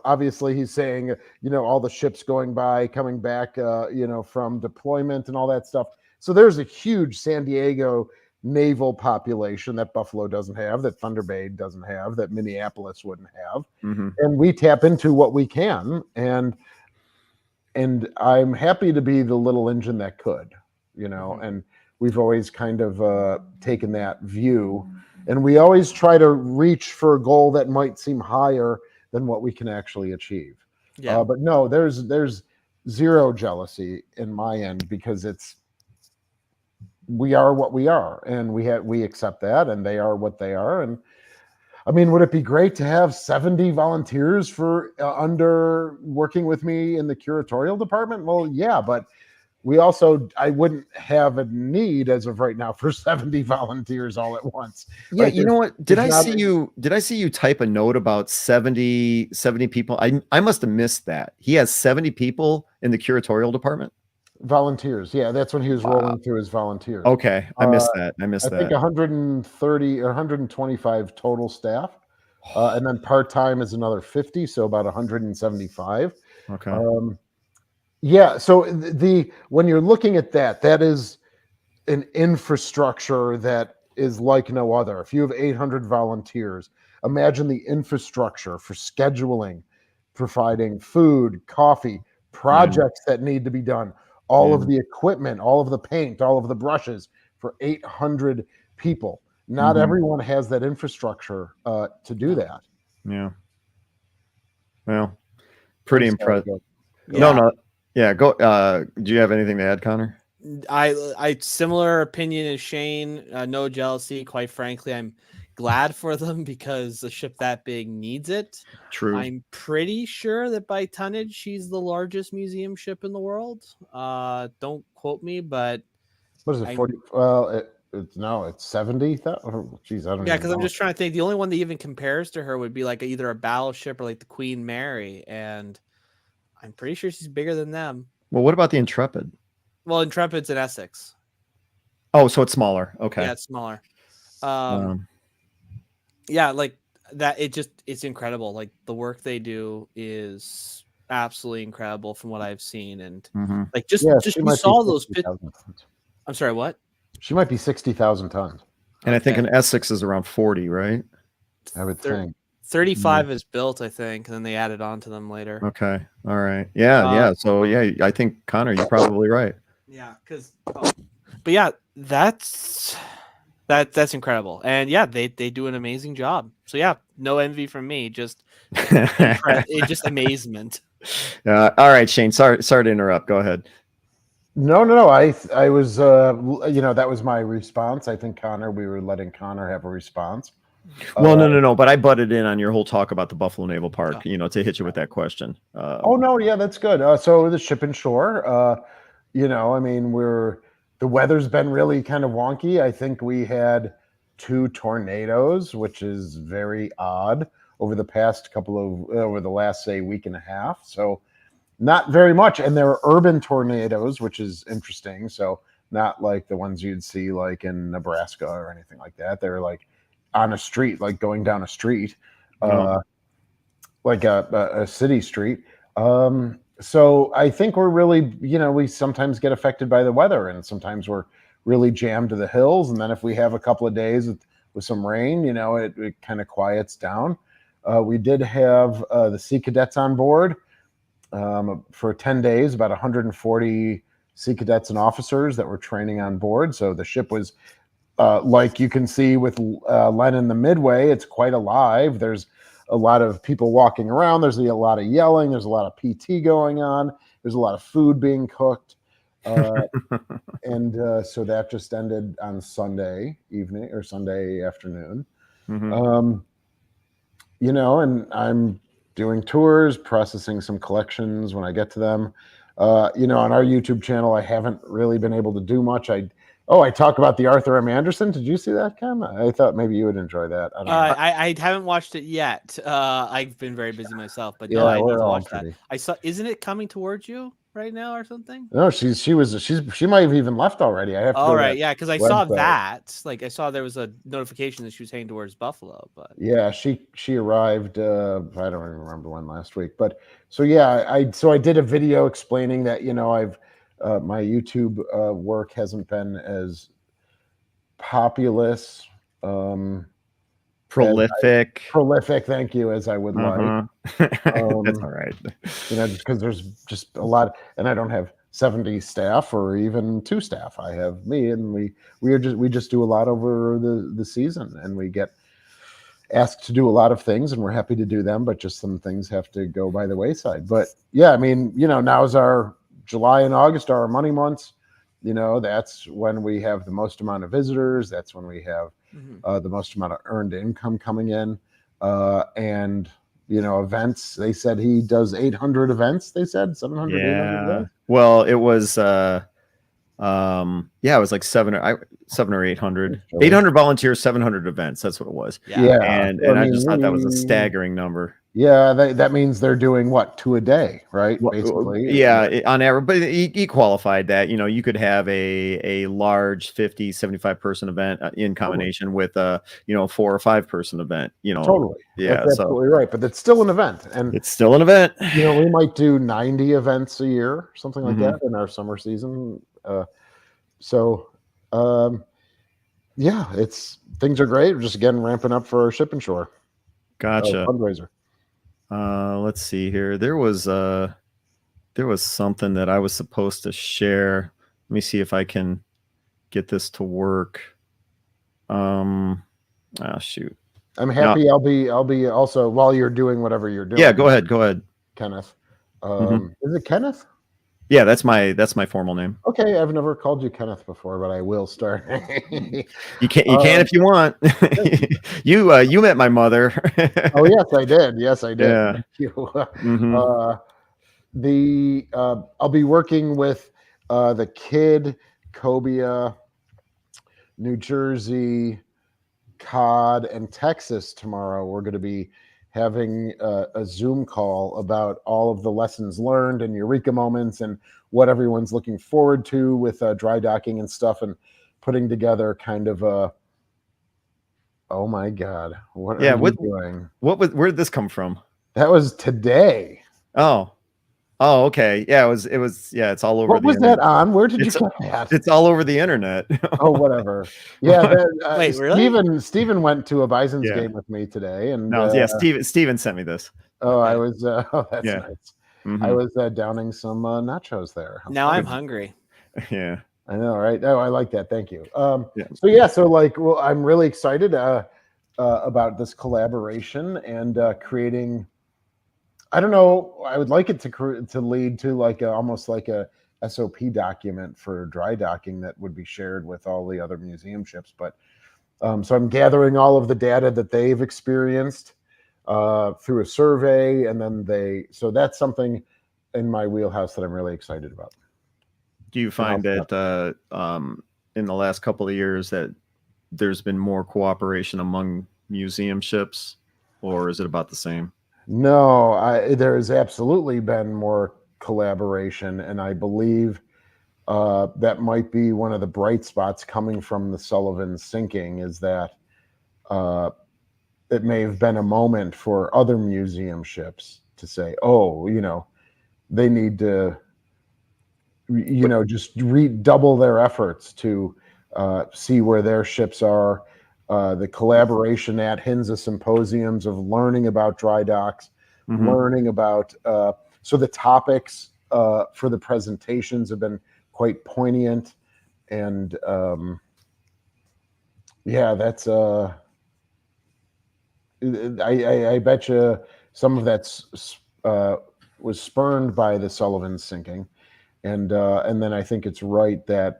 obviously he's saying, all the ships coming back, from deployment and all that stuff. So there's a huge San Diego naval population that Buffalo doesn't have, that Thunder Bay doesn't have, that Minneapolis wouldn't have. And we tap into what we can. And I'm happy to be the little engine that could. And we've always kind of taken that view, and we always try to reach for a goal that might seem higher than what we can actually achieve. But no, there's zero jealousy in my end, because we are what we are, and we accept that, and they are what they are. And I mean, would it be great to have 70 volunteers for under working with me in the curatorial department? Well, yeah, but I wouldn't have a need as of right now for 70 volunteers all at once. Yeah. You know what? Did I see you type a note about 70 people? I must have missed that. He has 70 people in the curatorial department. Volunteers. Yeah, that's when he was rolling through his volunteers. Okay, I missed that. I missed I think that. 130 or 125 total staff. And then part-time is another 50, so about 175. Okay. Yeah, so when you're looking at that, that is an infrastructure that is like no other. If you have 800 volunteers, imagine the infrastructure for scheduling, providing food, coffee, projects that need to be done, all of the equipment, all of the paint, all of the brushes for 800 people. Not everyone has that infrastructure to do that. Yeah. Well, pretty impressive. Yeah. No. Yeah, go. Do you have anything to add, Connor? I similar opinion as Shane. No jealousy. Quite frankly, I'm glad for them because a ship that big needs it. True. I'm pretty sure that by tonnage, she's the largest museum ship in the world. Don't quote me, but what is it? 40? Well, it's 70. Geez, I don't. Yeah, because I'm just trying to think. The only one that even compares to her would be like either a battleship or like the Queen Mary, and I'm pretty sure she's bigger than them. Well, what about the Intrepid? Well, Intrepid's in Essex. Oh, so it's smaller. Okay. Yeah, it's smaller. Yeah, like that. It's incredible. Like the work they do is absolutely incredible from what I've seen, and like just we saw those. I'm sorry, what? She might be 60,000 tons. And I think an Essex is around 40, right? I would think 35 is built, I think, and then they added on to them later. Okay. All right. Yeah. So yeah, I think Connor, you're probably right. Yeah, but yeah, that's incredible, and yeah, they do an amazing job. So yeah, no envy from me, just just amazement. All right, Shane. Sorry to interrupt. Go ahead. No. I was, that was my response. I think we were letting Connor have a response. Well, no. But I butted in on your whole talk about the Buffalo Naval Park, to hit you with that question. No, yeah, that's good. So the ship and shore, I mean, the weather's been really kind of wonky. I think we had 2 tornadoes, which is very odd over the last, say, week and a half. So not very much. And there were urban tornadoes, which is interesting. So not like the ones you'd see like in Nebraska or anything like that. They're like on a street, like going down a street, like a city street. So I think we're really, we sometimes get affected by the weather, and sometimes we're really jammed to the hills. And then if we have a couple of days with some rain, it kind of quiets down. We did have the Sea Cadets on board for 10 days, about 140 Sea Cadets and officers that were training on board. So the ship was, like you can see with Len in the Midway, it's quite alive. There's a lot of people walking around. There's a lot of yelling. There's a lot of PT going on. There's a lot of food being cooked. And so that just ended on Sunday evening or Sunday afternoon. And I'm doing tours, processing some collections when I get to them. On our YouTube channel, I haven't really been able to do much. I talk about the Arthur M. Anderson. Did you see that, Ken? I thought maybe you would enjoy that. I haven't watched it yet. I've been very busy myself, but yeah, I need we're to all watch pretty. that. I saw. Isn't it coming towards you right now or something? No, she might have even left already. I have to. All right, yeah, because I saw website. that. Like I saw there was a notification that she was heading towards Buffalo, but yeah, she arrived. I don't even remember when last week, but so yeah, I did a video explaining that I've my YouTube work hasn't been as populous, prolific, thank you, as I would like. That's all right. Just because there's just a lot, and I don't have 70 staff or even 2 staff. I have me, and we just do a lot over the season, and we get asked to do a lot of things, and we're happy to do them, but just some things have to go by the wayside. But yeah, I mean, now is our July and August are our money months. That's when we have the most amount of visitors. That's when we have the most amount of earned income coming in. And, events. They said he does 800 events. They said 700, 800 events. Well, it was, it was like 700 or 800. 800 volunteers, 700 events. That's what it was. yeah. And I just thought that was a staggering number. Yeah, that means they're doing what, 2 a day, right? Basically. Yeah, on average, but he qualified that, you could have a large 50, 75 person event in combination with a, 4 or 5 person event, Totally. Yeah, That's so absolutely right. But it's still an event. And it's still an event. we might do 90 events a year, something like Mhm. that in our summer season. So yeah, things are great. We're just again ramping up for our Ship and Shore Gotcha. fundraiser. Let's see here. There was something that I was supposed to share. Let me see if I can get this to work. Shoot. I'm happy. I'll be also while you're doing whatever you're doing. Yeah, go ahead. Kenneth. Mhm. Is it Kenneth? Yeah, that's my formal name. Okay, I've never called you Kenneth before, but I will start. You can if you want. You met my mother. Oh yes, I did. Yes, I did. Yeah. Thank you. Mhm. I'll be working with the Kid, Cobia, New Jersey, Cod, and Texas tomorrow. We're going to be having a Zoom call about all of the lessons learned and eureka moments and what everyone's looking forward to with dry docking and stuff, and putting together kind of a, oh my God, what are you doing? Where did this come from? That was today. Oh, okay. Yeah, it was. Yeah, it's all over. What was that on? Where did you get that? It's all over the internet. Oh, whatever. Yeah. Wait, really? Steven went to a Bison's game with me today, and Steven sent me this. Oh, Okay. I was. Oh, that's nice. Mm-hmm. I was downing some nachos there. Now I'm hungry. Yeah, I know, right? Oh, I like that. Thank you. Yeah. So I'm really excited about this collaboration and creating. I don't know. I would like it to lead to almost like a SOP document for dry docking that would be shared with all the other museum ships. But so I'm gathering all of the data that they've experienced through a survey, and then so that's something in my wheelhouse that I'm really excited about. Do you find that in the last couple of years that there's been more cooperation among museum ships, or is it about the same? No, there has absolutely been more collaboration, and I believe that might be one of the bright spots coming from the Sullivan sinking, is that it may have been a moment for other museum ships to say, oh, they need to, just redouble their efforts to see where their ships are. The collaboration at HINSA symposiums of learning about dry docks, learning about, so the topics for the presentations have been quite poignant. And that's, I bet you some of that's was spurned by the Sullivan sinking. And then I think it's right that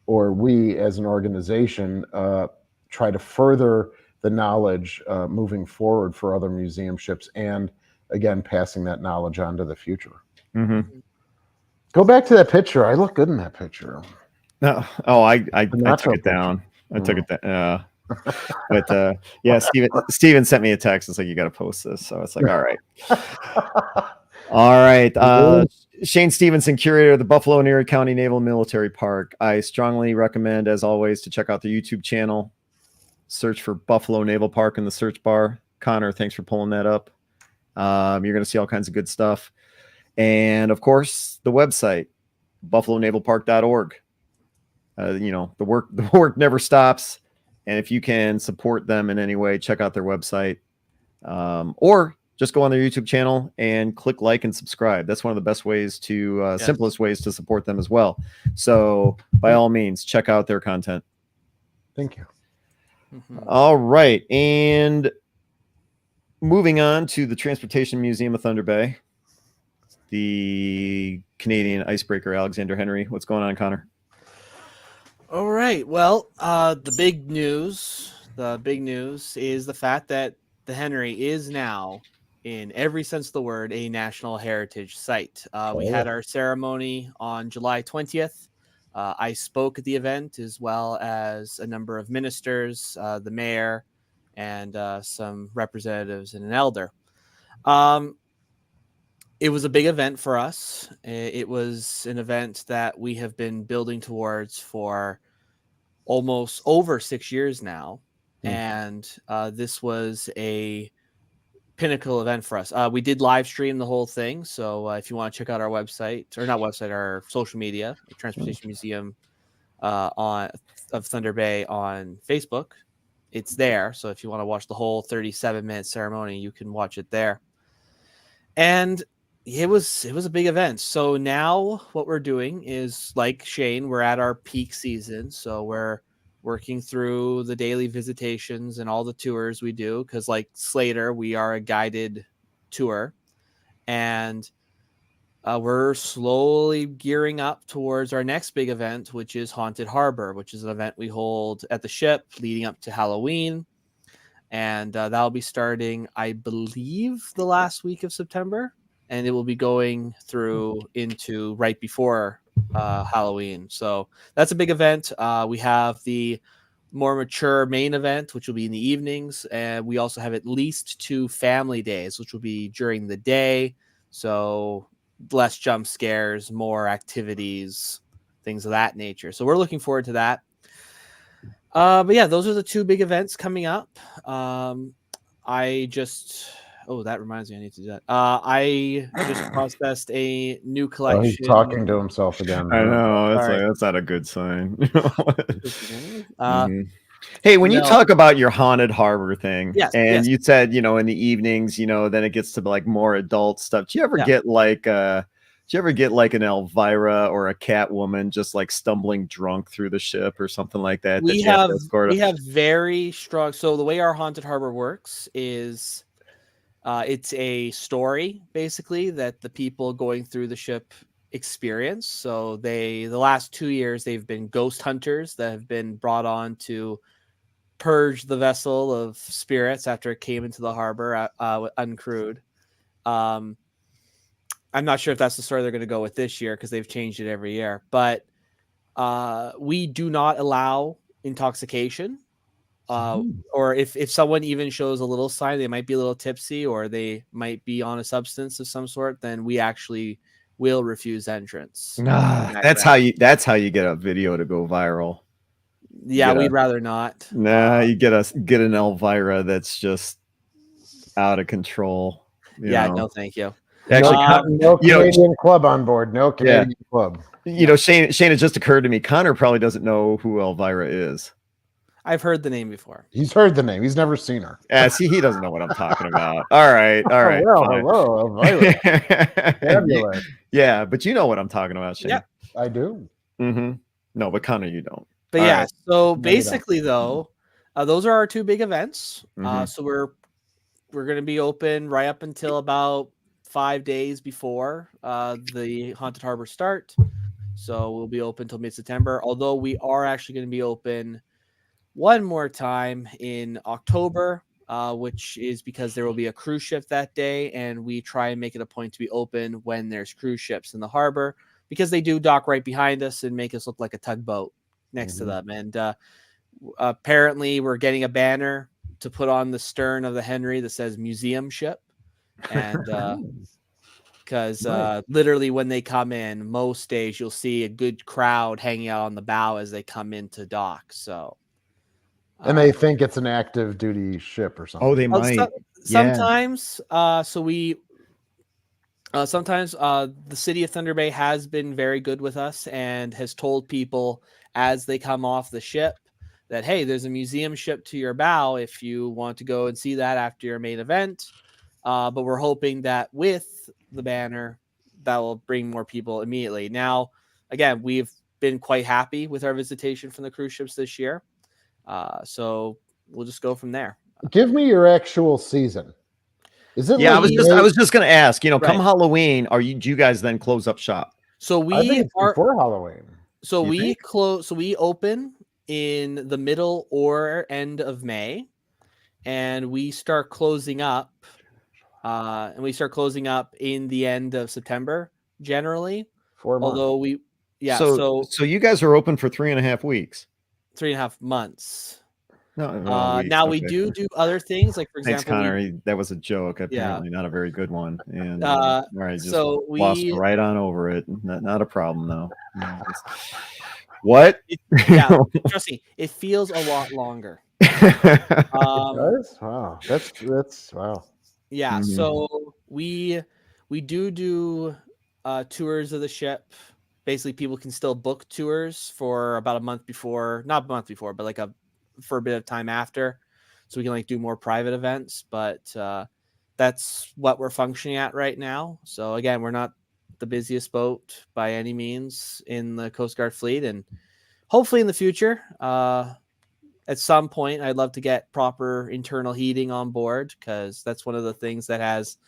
we as an organization try to further the knowledge moving forward for other museum ships, and again passing that knowledge on to the future. Go back to that picture. I look good in that picture. No, I took it down. I took it down. But Steven sent me a text. It's like, you got to post this. So it's like, all right. Shane Stevenson, curator of the Buffalo and Erie County Naval Military Park. I strongly recommend, as always, to check out the YouTube channel. Search for Buffalo Naval Park in the search bar. Connor, thanks for pulling that up. You're going to see all kinds of good stuff. And of course, the website, buffalonavalpark.org. The work never stops. And if you can support them in any way, check out their website. Or just go on their YouTube channel and click like and subscribe. That's one of the best ways simplest ways to support them as well. So by all means, check out their content. Thank you. All right. And moving on to the Transportation Museum of Thunder Bay, the Canadian icebreaker, Alexander Henry. What's going on, Connor? All right. Well, the big news is the fact that the Henry is now, in every sense of the word, a national heritage site. We had our ceremony on July 20th. I spoke at the event, as well as a number of ministers, the mayor, and some representatives and an elder. It was a big event for us. It was an event that we have been building towards for almost over 6 years now. And this was a pinnacle event for us. We did live stream the whole thing. So if you want to check out our website, or not website, our social media, Transportation Museum of Thunder Bay on Facebook, it's there. So if you want to watch the whole 37-minute ceremony, you can watch it there. And it was a big event. So now what we're doing is, like Shane, we're at our peak season. So we're working through the daily visitations and all the tours we do, because like Slater, we are a guided tour, and we're slowly gearing up towards our next big event, which is Haunted Harbor, which is an event we hold at the ship leading up to Halloween. And that'll be starting, I believe, the last week of September, and it will be going through into right before Halloween. So that's a big event. We have the more mature main event, which will be in the evenings, and we also have at least 2 family days, which will be during the day. So less jump scares, more activities, things of that nature. So we're looking forward to that. But yeah, those are the 2 big events coming up. That reminds me, I need to do that. I just processed a new collection. He's talking to himself again. I know. Sorry. That's not a good sign. Mhm. Hey, when you No. talk about your Haunted Harbor thing, Yes, and yes. you said, in the evenings, then it gets to like more adult stuff. Do you ever Yeah. get like an Elvira or a Catwoman just like stumbling drunk through the ship or something like that? We that you have to escort we up? have very strong. So the way our Haunted Harbor works is, it's a story basically that the people going through the ship experience. So the last 2 years they've been ghost hunters that have been brought on to purge the vessel of spirits after it came into the harbor uncrewed. I'm not sure if that's the story they're going to go with this year, because they've changed it every year. But we do not allow intoxication. Or if someone even shows a little sign, they might be a little tipsy or they might be on a substance of some sort, then we actually will refuse entrance. That's how you get a video to go viral. Yeah, we'd rather not. You get an Elvira that's just out of control. No, thank you. Actually, no Canadian club on board. No Canadian club. Shane, it just occurred to me, Connor probably doesn't know who Elvira is. I've heard the name before. He's heard the name. He's never seen her. See, he doesn't know what I'm talking about. All right. Well, hello, Elvira. Yeah, but you know what I'm talking about, Shane. Yeah, I do. Mm-hmm. No, but Connor, you don't. But All yeah, right. so basically though, those are our 2 big events. So we're going to be open right up until about 5 days before the Haunted Harbor start. So we'll be open until mid-September, although we are actually going to be open one more time in October, which is because there will be a cruise ship that day, and we try and make it a point to be open when there's cruise ships in the harbor, because they do dock right behind us and make us look like a tugboat next to them. And apparently we're getting a banner to put on the stern of the Henry that says Museum Ship. And because literally when they come in, most days you'll see a good crowd hanging out on the bow as they come into dock. So and they think it's an active duty ship or something. Oh, they might. Sometimes sometimes the city of Thunder Bay has been very good with us and has told people as they come off the ship that, hey, there's a museum ship to your bow if you want to go and see that after your main event. But we're hoping that with the banner, that will bring more people immediately. Now, again, we've been quite happy with our visitation from the cruise ships this year. So we'll just go from there. Give me your actual season. Is it? Yeah, I was just going to ask. Come Right. Halloween, do you guys then close up shop? So I think it's before Halloween. So You we think? close. So we open in the middle or end of May, and we start closing up. And we start closing up in the end of September generally. 4 months. Although So you guys are open for 3.5 weeks. 3.5 months. No, Now we okay. do other things, like for Thanks, example, Connor. That was a joke. Yeah. Apparently, not a very good one. And Uh, all right, just so glossed we right on over it. Not a problem though. What? yeah, trust me, it feels a lot longer. Guys? Wow. That's wow. Yeah, Mhm. so we do tours of the ship. Basically, people can still book tours for about a month before, not a month before, but like for a bit of time after, so we can like do more private events. But that's what we're functioning at right now. So again, we're not the busiest boat by any means in the Coast Guard fleet, and hopefully in the future, at some point, I'd love to get proper internal heating on board, because that's one of the things that has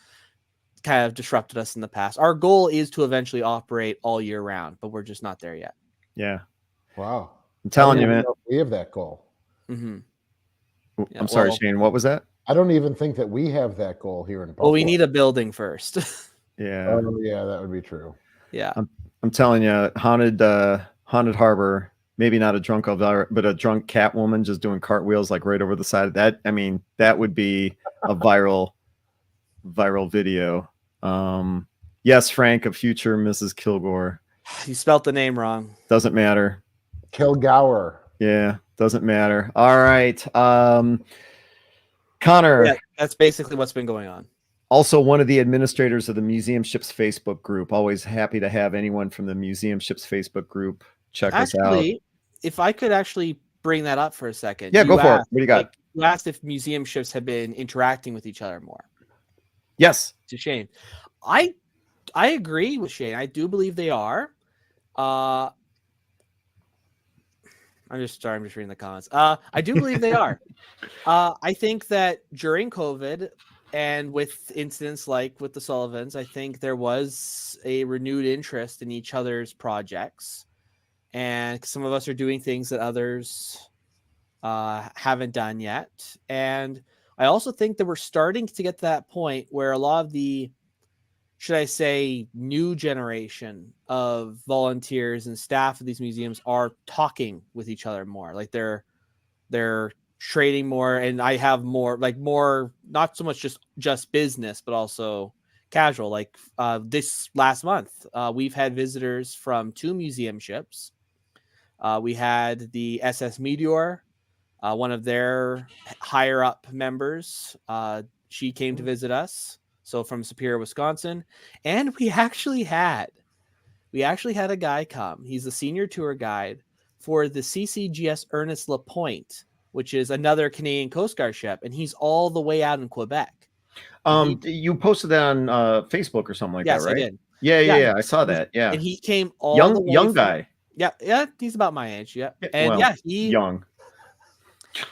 kind of disrupted us in the past. Our goal is to eventually operate all year round, but we're just not there yet. Yeah, Wow. I'm telling I you, don't even man. know if we have that goal. Mm-hmm. Yeah, I'm sorry, well- Shane. What was that? I don't even think that we have that goal here in Buffalo. Well, we need a building first. Yeah, Oh yeah, that would be true. Yeah. I'm telling you, haunted harbor. Maybe not a drunk Elvira, but a drunk Catwoman just doing cartwheels like right over the side of that. I mean, that would be a viral video. Yes, Frank, a future Mrs. Kilgore. You spelt the name wrong. Doesn't matter. Kilgour. Yeah, doesn't matter. All right. Connor, Yeah, that's basically what's been going on. also one of the administrators of the Museum Ships Facebook group. Always happy to have anyone from the Museum Ships Facebook group check us out. Actually, if I could actually bring that up for a second. Yeah, go for it. What do you got? Like, you asked if museum ships have been interacting with each other more. Yes. To Shane. I agree with Shane. I do believe they are. I'm just reading the comments. I do believe they are. I think that during COVID and with incidents like with the Sullivans, I think there was a renewed interest in each other's projects. And some of us are doing things that others haven't done yet. And I also think that we're starting to get to that point where a lot of the, should I say, new generation of volunteers and staff of these museums are talking with each other more. Like they're trading more, and I have more, not so much just business, but also casual. Like this last month, we've had visitors from 2 museum ships. We had the SS Meteor, one of their higher up members. She came to visit us. So from Superior, Wisconsin. And we actually had a guy come. He's the senior tour guide for the CCGS Ernest Lapointe, which is another Canadian Coast Guard ship. And he's all the way out in Quebec. You posted that on Facebook or something like that, right? Yes, I did. Yeah. I saw that. Yeah. And he came all the way young guy. Yeah, he's about my age. Yeah. And well, he young.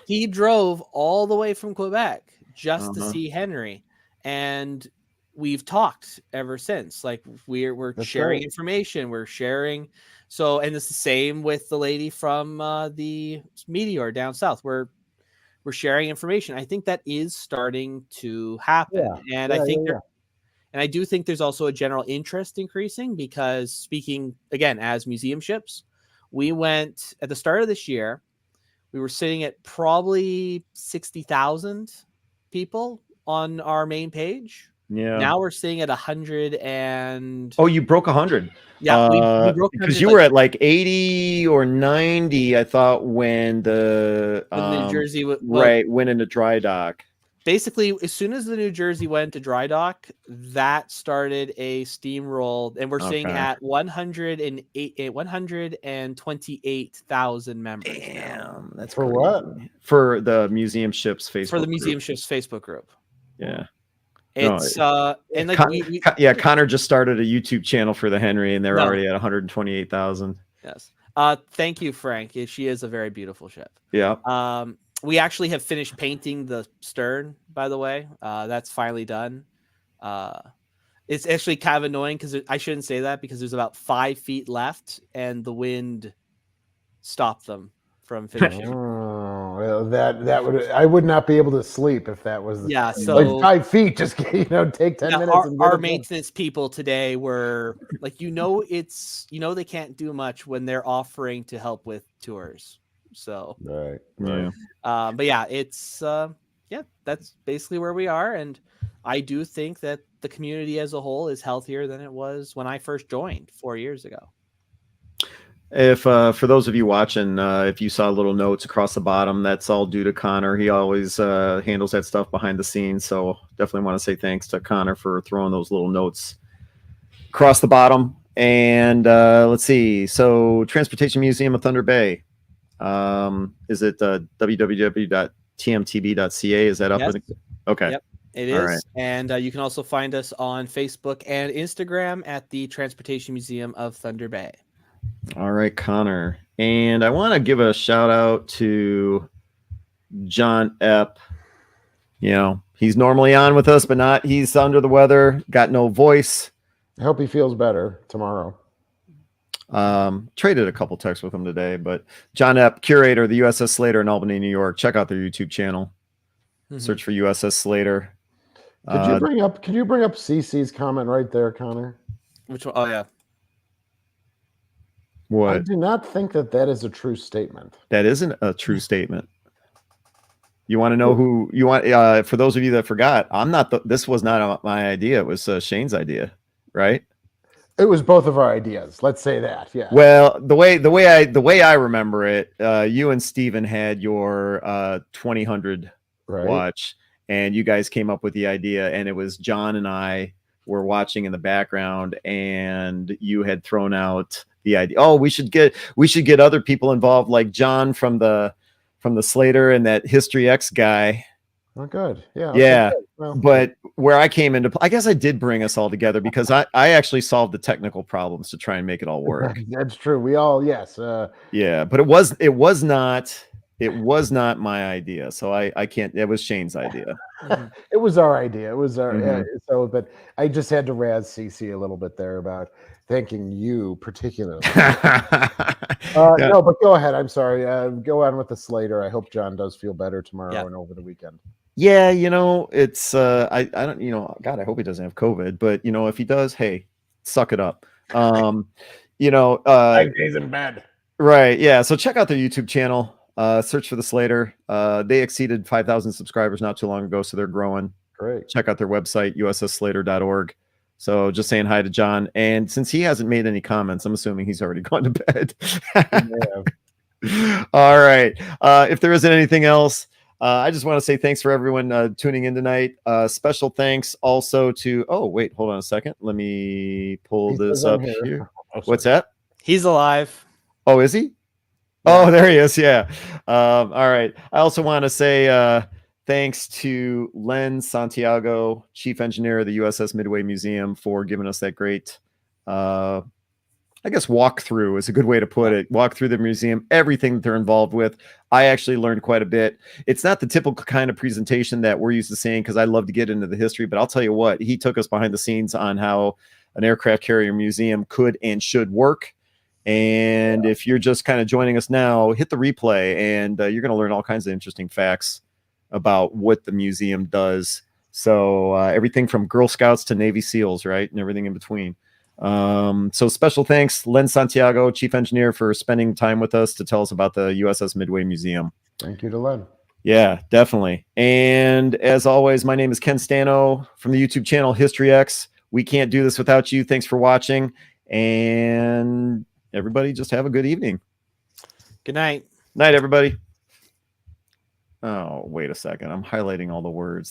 He drove all the way from Quebec just to Uh-huh. see Henry. And we've talked ever since. Like we're That's sharing right. information. We're sharing. So, and it's the same with the lady from the Meteor down south. We're sharing information. I think that is starting to happen. Yeah. And I think and I do think there's also a general interest increasing, because speaking again as museum ships, we went at the start of this year, we were sitting at probably 60,000 people on our main page. Yeah. Now we're sitting at 100 and Oh, you broke 100. yeah, we broke 100 because you were at like 80 or 90, I thought, when the New Jersey went into dry dock. Basically, as soon as the New Jersey went to dry dock, that started a steamroll, and we're sitting at 128,000 members. Damn, that's For crazy. what? For the Museum Ships Facebook. For the Museum group. Ships Facebook group. Yeah. It's and like Connor just started a YouTube channel for the Henry, and they're already at 128,000. Yes. Thank you, Frank. She is a very beautiful ship. Yeah. We actually have finished painting the stern, by the way. That's finally done. It's actually kind of annoying because I shouldn't say that, because there's about 5 feet left and the wind stopped them from finishing. Oh, well, that would, I would not be able to sleep if that was so like 5 feet. Just take 10 minutes. Our maintenance people today were like, they can't do much when they're offering to help with tours. So, Right. Yeah. but yeah, it's yeah, that's basically where we are, and I do think that the community as a whole is healthier than it was when I first joined 4 years ago. If for those of you watching, if you saw little notes across the bottom, that's all due to Connor. He always handles that stuff behind the scenes. So definitely want to say thanks to Connor for throwing those little notes across the bottom. And let's see. So Transportation Museum of Thunder Bay. Is it www.tmtb.ca? Is that up? Yes. Okay. Yep, it All is. right. And you can also find us on Facebook and Instagram at the Transportation Museum of Thunder Bay. All right, Connor. And I want to give a shout out to John Epp. You know, he's normally on with us, but not. He's under the weather, got no voice. I hope he feels better tomorrow. Traded a couple texts with him today, but John Epp, curator of the USS Slater in Albany, New York. Check out their YouTube channel. Search for USS Slater. Could you bring up CC's comment right there, Connor? Which one? Oh yeah. What? I do not think that is a true statement. That isn't a true statement. You want to know who you want? For those of you that forgot, this was not my idea. It was Shane's idea, right? It was both of our ideas. Let's say that. Yeah. Well, the way I remember it, you and Steven had your 2000 watch, and you guys came up with the idea, and it was John and I were watching in the background, and you had thrown out the idea. Oh, we should get other people involved, like John from the Slater and that History X guy. Oh, good. Yeah. Yeah. Okay. Well, but where I came into, I guess I did bring us all together because I actually solved the technical problems to try and make it all work. That's true. We all, yes. Yeah, but it was not my idea. So I can't, it was Shane's idea. It was our idea. It was our, but I just had to razz CC a little bit there about thanking you particularly. No, but go ahead. I'm sorry. Go on with the Slater. I hope John does feel better tomorrow and over the weekend. Yeah, it's I don't, God, I hope he doesn't have COVID, but if he does, hey, suck it up. 5 days in bed. Right. Yeah. So check out their YouTube channel. Search for the Slater. They exceeded 5,000 subscribers not too long ago, so they're growing. Great. Check out their website, ussslater.org. So just saying hi to John. And since he hasn't made any comments, I'm assuming he's already gone to bed. All right. If there isn't anything else, I just want to say thanks for everyone tuning in tonight. Special thanks also to, wait, hold on a second. Let me pull this up here. What's that? He's alive. Oh, is he? Yeah. Oh, there he is. Yeah. All right. I also want to say thanks to Len Santiago, Chief Engineer of the USS Midway Museum, for giving us that great, I guess walkthrough is a good way to put it. Walk through the museum, everything that they're involved with. I actually learned quite a bit. It's not the typical kind of presentation that we're used to seeing because I love to get into the history, but I'll tell you what, he took us behind the scenes on how an aircraft carrier museum could and should work. And if you're just kind of joining us now, hit the replay and you're going to learn all kinds of interesting facts about what the museum does. So everything from Girl Scouts to Navy SEALs, right? And everything in between. So special thanks, Len Santiago, Chief Engineer, for spending time with us to tell us about the USS Midway Museum. Thank you to Len. Yeah, definitely. And as always, my name is Ken Stano from the YouTube channel History X. We can't do this without you. Thanks for watching. And everybody just have a good evening. Good night. Night, everybody. Oh, wait a second. I'm highlighting all the words.